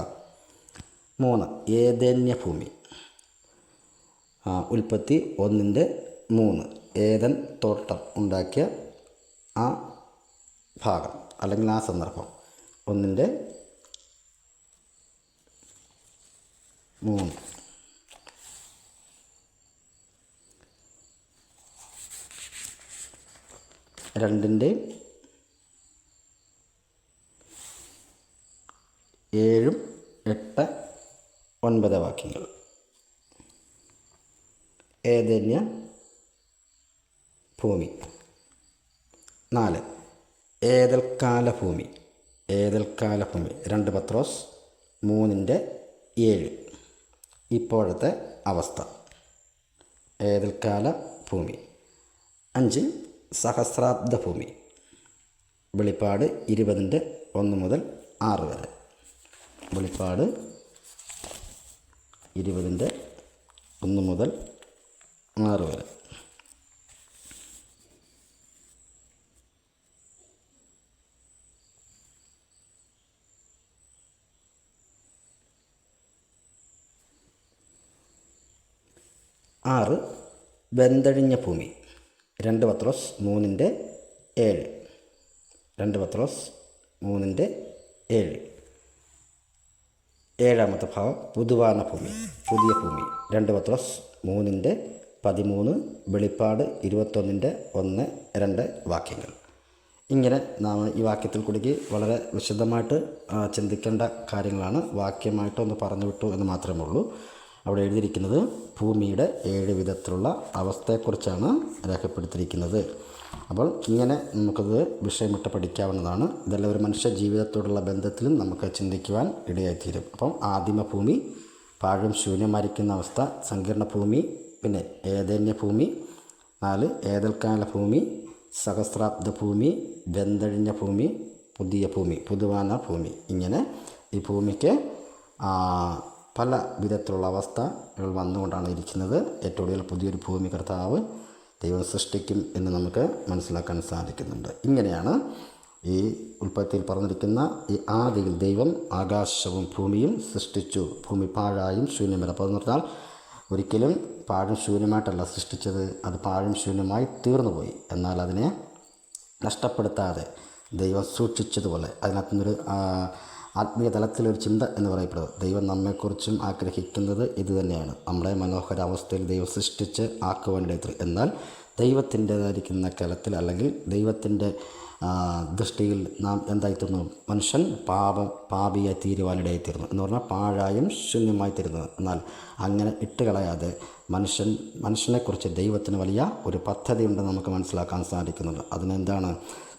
3 ഏദേന്യ ഭൂമി. ഉൽപ്പത്തി 1:3 ഏദൻ തോട്ടം ഉണ്ടാക്കിയ ആ ഭാഗം അല്ലെങ്കിൽ ആ സന്ദർഭം. 1:3 2 7, 8, 9 വാക്യങ്ങൾ. ഏദേന്യ ഭൂമി. 4 ഏതൽക്കാല ഭൂമി. ഏതൽക്കാല ഭൂമി, 2 പത്രോസ് 3:7 ഇപ്പോഴത്തെ അവസ്ഥ. ഏതൽക്കാല ഭൂമി. 5 സഹസ്രാബ്ദ ഭൂമി. വെളിപ്പാട് 20:1 മുതൽ 6 വരെ. വെളിപ്പാട് 20:1 മുതൽ 6 വരെ. 6 വെന്തഴിഞ്ഞ ഭൂമി. 2 പത്രോസ് 3:7. 2 പത്രോസ് 3:7. 7ാമത്തെ ഭാവം പുതുവാന ഭൂമി, പുതിയ ഭൂമി. 2 പത്രോസ് 3:13. വെളിപ്പാട് 21:1-2 വാക്യങ്ങൾ. ഇങ്ങനെ നാം ഈ വാക്യത്തിൽ കൂടി വളരെ വിശദമായിട്ട് ചിന്തിക്കേണ്ട കാര്യങ്ങളാണ്. വാക്യമായിട്ട് ഒന്ന് പറഞ്ഞു വിട്ടു എന്ന് മാത്രമേ ഉള്ളൂ. അവിടെ എഴുതിയിരിക്കുന്നത് ഭൂമിയുടെ 7 വിധത്തിലുള്ള അവസ്ഥയെക്കുറിച്ചാണ് രേഖപ്പെടുത്തിയിരിക്കുന്നത്. അപ്പോൾ ഇങ്ങനെ നമുക്കത് വിഷയമിട്ട് പഠിക്കാവുന്നതാണ്. ഇതെല്ലാം ഒരു മനുഷ്യ ജീവിതത്തോടുള്ള ബന്ധത്തിലും നമുക്ക് ചിന്തിക്കുവാൻ ഇടയായിത്തീരും. അപ്പം ആദിമ ഭൂമി, പാഴും ശൂന്യമായിരിക്കുന്ന അവസ്ഥ, സങ്കീർണ ഭൂമി, പിന്നെ ഏതന്യ ഭൂമി, 4 ഏതൽക്കാല ഭൂമി, സഹസ്രാബ്ദ ഭൂമി, വെന്തഴിഞ്ഞ ഭൂമി, പുതിയ ഭൂമി, പുതുവാന ഭൂമി. ഇങ്ങനെ ഈ ഭൂമിക്ക് പല വിധത്തിലുള്ള അവസ്ഥകൾ വന്നുകൊണ്ടാണ് ഇരിക്കുന്നത്. ഏറ്റവും കൂടുതൽ പുതിയൊരു ഭൂമി കർത്താവ് ദൈവം സൃഷ്ടിക്കും എന്ന് നമുക്ക് മനസ്സിലാക്കാൻ സാധിക്കുന്നുണ്ട്. ഇങ്ങനെയാണ് ഈ ഉൽപ്പത്തിയിൽ പറഞ്ഞിരിക്കുന്ന ഈ ആദിയിൽ ദൈവം ആകാശവും ഭൂമിയും സൃഷ്ടിച്ചു. ഭൂമി പാഴായും ശൂന്യമല്ല. അപ്പോൾ എന്ന് പറഞ്ഞാൽ ഒരിക്കലും പാഴും ശൂന്യമായിട്ടല്ല സൃഷ്ടിച്ചത്, അത് പാഴും ശൂന്യമായി തീർന്നുപോയി. എന്നാൽ അതിനെ നഷ്ടപ്പെടുത്താതെ ദൈവം സൂക്ഷിച്ചതുപോലെ അതിനകത്തു നിന്നൊരു ആത്മീയ തലത്തിലൊരു ചിന്ത എന്ന് പറയപ്പെടുന്നത്, ദൈവം നമ്മെക്കുറിച്ചും ആഗ്രഹിക്കുന്നത് ഇത് തന്നെയാണ്. നമ്മുടെ മനോഹരാവസ്ഥയിൽ ദൈവം സൃഷ്ടിച്ച് ആക്കുവാനിടയിൽ, എന്നാൽ ദൈവത്തിൻ്റേതായിരിക്കുന്ന തലത്തിൽ അല്ലെങ്കിൽ ദൈവത്തിൻ്റെ ദൃഷ്ടിയിൽ നാം എന്തായിത്തീർന്നു? മനുഷ്യൻ പാപിയായി തീരുവാനിടയായിത്തീർന്നു എന്ന് പറഞ്ഞാൽ പാഴായും ശൂന്യമായി തീരുന്നത്. എന്നാൽ അങ്ങനെ ഇട്ടുകളയാതെ മനുഷ്യനെക്കുറിച്ച് ദൈവത്തിന് വലിയ ഒരു പദ്ധതി ഉണ്ടെന്ന് നമുക്ക് മനസ്സിലാക്കാൻ സാധിക്കുന്നുണ്ട്. അതിനെന്താണ്?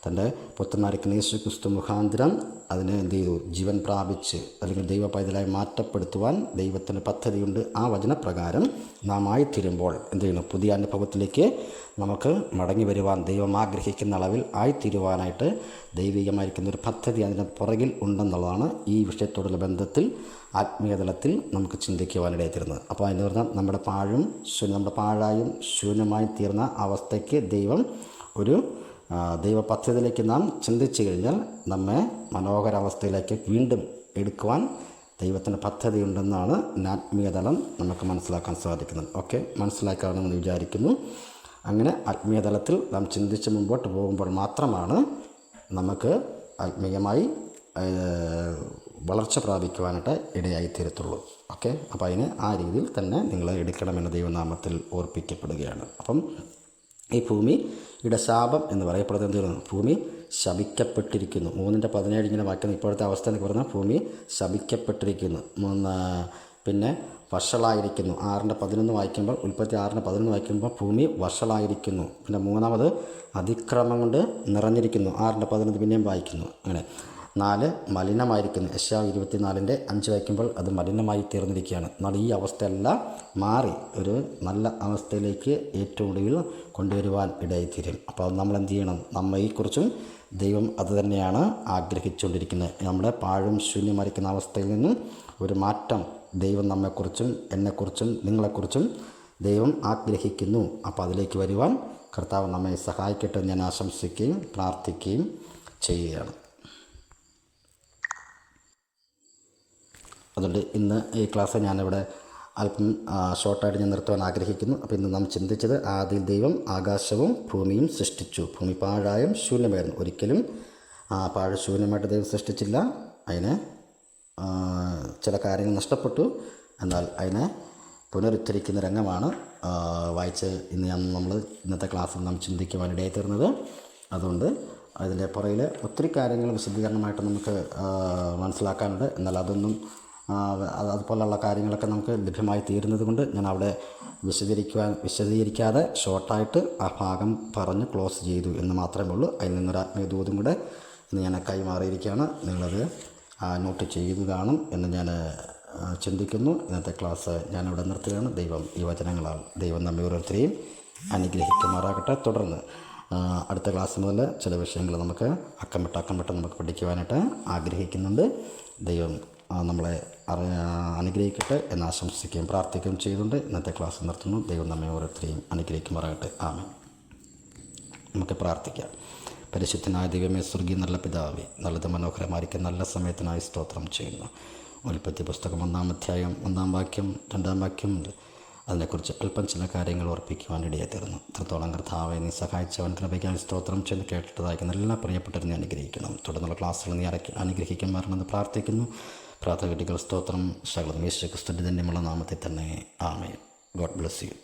തൻ്റെ പുത്രനായിരിക്കുന്ന യേശു ക്രിസ്തു മുഖാന്തരം അതിനെ എന്ത് ചെയ്തു? ജീവൻ പ്രാപിച്ച് അല്ലെങ്കിൽ ദൈവ പൈതലായി മാറ്റപ്പെടുത്തുവാൻ ദൈവത്തിൻ്റെ പദ്ധതിയുണ്ട്. ആ വചനപ്രകാരം നാം ആയിത്തീരുമ്പോൾ എന്ത് ചെയ്യുന്നു? പുതിയ അനുഭവത്തിലേക്ക് നമുക്ക് മടങ്ങി വരുവാൻ ദൈവം ആഗ്രഹിക്കുന്ന അളവിൽ ആയിത്തീരുവാനായിട്ട് ദൈവികമായിരിക്കുന്ന ഒരു പദ്ധതി അതിന് പുറകിൽ ഉണ്ടെന്നുള്ളതാണ് ഈ വിഷയത്തോടുള്ള ബന്ധത്തിൽ ആത്മീയ തലത്തിൽ നമുക്ക് ചിന്തിക്കുവാനിടയായിത്തീരുന്നത്. അപ്പോൾ അതിന് പറഞ്ഞാൽ നമ്മുടെ പാഴായും ശൂന്യമായി തീർന്ന അവസ്ഥയ്ക്ക് ദൈവം ഒരു ദൈവ പദ്ധതിയിലേക്ക് നാം ചിന്തിച്ചു കഴിഞ്ഞാൽ നമ്മെ മനോഹരാവസ്ഥയിലേക്ക് വീണ്ടും എടുക്കുവാൻ ദൈവത്തിൻ്റെ പദ്ധതിയുണ്ടെന്നാണ് ആത്മീയതലം നമുക്ക് മനസ്സിലാക്കാൻ സാധിക്കുന്നത്. ഓക്കെ, മനസ്സിലാക്കാമെന്ന് വിചാരിക്കുന്നു. അങ്ങനെ ആത്മീയതലത്തിൽ നാം ചിന്തിച്ച് മുമ്പോട്ട് പോകുമ്പോൾ മാത്രമാണ് നമുക്ക് ആത്മീയമായി വളർച്ച പ്രാപിക്കുവാനായിട്ട് ഇടയായിത്തീരത്തുള്ളൂ. ഓക്കെ, അപ്പോൾ അതിന് ആ രീതിയിൽ തന്നെ നിങ്ങൾ എടുക്കണമെന്ന് ദൈവനാമത്തിൽ ഓർപ്പിക്കപ്പെടുകയാണ്. അപ്പം ഈ ഭൂമിയുടെ ശാപം എന്ന് പറയപ്പെടുന്നത് എന്താണ്? ഭൂമി ശപിക്കപ്പെട്ടിരിക്കുന്നു. 3:17 ഇങ്ങനെ വായിക്കുന്നു. ഇപ്പോഴത്തെ അവസ്ഥ എന്ന് പറഞ്ഞാൽ ഭൂമി ശപിക്കപ്പെട്ടിരിക്കുന്നു. പിന്നെ വഷളായിരിക്കുന്നു. 6:11 വായിക്കുമ്പോൾ, ഉൽപ്പത്തി 6:11 വായിക്കുമ്പോൾ ഭൂമി വഷളായിരിക്കുന്നു. പിന്നെ 3 അതിക്രമം കൊണ്ട് നിറഞ്ഞിരിക്കുന്നു. 6:11 പിന്നെയും വായിക്കുന്നു. അങ്ങനെ 4 മലിനമായിരിക്കുന്നു. യെശയ്യാവ് 24:5 വായിക്കുമ്പോൾ അത് മലിനമായി തീർന്നിരിക്കുകയാണ്. എന്നാൽ ഈ അവസ്ഥയെല്ലാം മാറി ഒരു നല്ല അവസ്ഥയിലേക്ക് ഏറ്റവും ഒടുവിൽ കൊണ്ടുവരുവാൻ ഇടയായിത്തീരും. അപ്പോൾ നമ്മൾ എന്ത് ചെയ്യണം? നമ്മെക്കുറിച്ചും ദൈവം അത് തന്നെയാണ് ആഗ്രഹിച്ചുകൊണ്ടിരിക്കുന്നത്. നമ്മുടെ പാഴും ശൂന്യമായിരിക്കുന്ന അവസ്ഥയിൽ നിന്നും ഒരു മാറ്റം ദൈവം നമ്മെക്കുറിച്ചും എന്നെക്കുറിച്ചും നിങ്ങളെക്കുറിച്ചും ദൈവം ആഗ്രഹിക്കുന്നു. അപ്പോൾ അതിലേക്ക് വരുവാൻ കർത്താവ് നമ്മെ സഹായിക്കട്ടെ ഞാൻ ആശംസിക്കുകയും പ്രാർത്ഥിക്കുകയും ചെയ്യുകയാണ്. അതുകൊണ്ട് ഇന്ന് ഈ ക്ലാസ് ഞാനിവിടെ അല്പം ഷോർട്ടായിട്ട് ഞാൻ നിർത്തുവാൻ ആഗ്രഹിക്കുന്നു. അപ്പോൾ ഇന്ന് നാം ചിന്തിച്ചത് ആദിയിൽ ദൈവം ആകാശവും ഭൂമിയും സൃഷ്ടിച്ചു. ഭൂമി പാഴായും ശൂന്യമായിരുന്നു. ഒരിക്കലും പാഴ് ശൂന്യമായിട്ട് ദൈവം സൃഷ്ടിച്ചില്ല. അതിന് ചില കാര്യങ്ങൾ നഷ്ടപ്പെട്ടു. എന്നാൽ അതിനെ പുനരുദ്ധരിക്കുന്ന രംഗമാണ് വായിച്ച് നമ്മൾ ഇന്നത്തെ ക്ലാസ്സിൽ നാം ചിന്തിക്കുവാനിടയായി തീർന്നത്. അതുകൊണ്ട് അതിൻ്റെ പുറകിൽ ഒത്തിരി കാര്യങ്ങൾ വിശദീകരണമായിട്ട് നമുക്ക് മനസ്സിലാക്കാനുണ്ട്. എന്നാൽ അതൊന്നും അതുപോലുള്ള കാര്യങ്ങളൊക്കെ നമുക്ക് ലഭ്യമായി തീരുന്നത് കൊണ്ട് ഞാൻ അവിടെ വിശദീകരിക്കാതെ ഷോർട്ടായിട്ട് ആ ഭാഗം പറഞ്ഞ് ക്ലോസ് ചെയ്തു എന്ന് മാത്രമേ ഉള്ളൂ. അതിൽ നിന്നൊരു ആത്മീയദൂതും കൂടെ ഇന്ന് ഞാൻ കൈമാറിയിരിക്കുകയാണ്. നിങ്ങളത് നോട്ട് ചെയ്തു കാണും എന്ന് ഞാൻ ചിന്തിക്കുന്നു. ഇന്നത്തെ ക്ലാസ് ഞാനിവിടെ നിർത്തുകയാണ്. ദൈവം ഈ വചനങ്ങളാൽ ദൈവം നമ്മെ ഓരോരുത്തരെയും അനുഗ്രഹിക്കുമാറാകട്ടെ. തുടർന്ന് അടുത്ത ക്ലാസ് മുതൽ ചില വിഷയങ്ങൾ നമുക്ക് അക്കമിട്ട് നമുക്ക് പഠിക്കുവാനായിട്ട് ആഗ്രഹിക്കുന്നുണ്ട്. ദൈവം നമ്മളെ അനുഗ്രഹിക്കട്ടെ എന്ന് ആശംസിക്കുകയും പ്രാർത്ഥിക്കുകയും ചെയ്തുകൊണ്ട് ഇന്നത്തെ ക്ലാസ് നിർത്തുന്നു. ദൈവം നമ്മെ ഓരോരുത്തരെയും അനുഗ്രഹിക്കുമാറാകട്ടെ. ആമേൻ. നമുക്ക് പ്രാർത്ഥിക്കാം. പരിശുദ്ധനായ ദൈവമേ, സ്വർഗീയ നല്ല പിതാവേ, നല്ലത് മനോഹരമായിരിക്കും നല്ല സമയത്തിനായി സ്തോത്രം ചെയ്യുന്നു. ഉൽപ്പത്തി പുസ്തകം 1-ാം അധ്യായം 1-ാം വാക്യം 2-ാം വാക്യം അതിനെക്കുറിച്ച് അല്പം ചില കാര്യങ്ങൾ ഓർപ്പിക്കുവാൻ ഇടയായി തീർന്നു. ഇത്രത്തോളം കർത്താവെ നീ സഹായിച്ചവൻ കൃപയ്ക്കായി സ്തോത്രം ചെന്ന് കേട്ടതായിരിക്കുന്ന എല്ലാ പ്രിയപ്പെട്ടവരും നീ അനുഗ്രഹിക്കണം. തുടർന്നുള്ള ക്ലാസ്സുകൾ നീ അനുഗ്രഹിക്കുമാറണമെന്ന് പ്രാർത്ഥിക്കുന്നു. പ്രാർത്ഥന സ്തോത്രം സകലം യേശു ക്രിസ്തുവിൻ്റെ ധന്യമുള്ള നാമത്തിൽ തന്നെ. ആമേൻ. God bless U.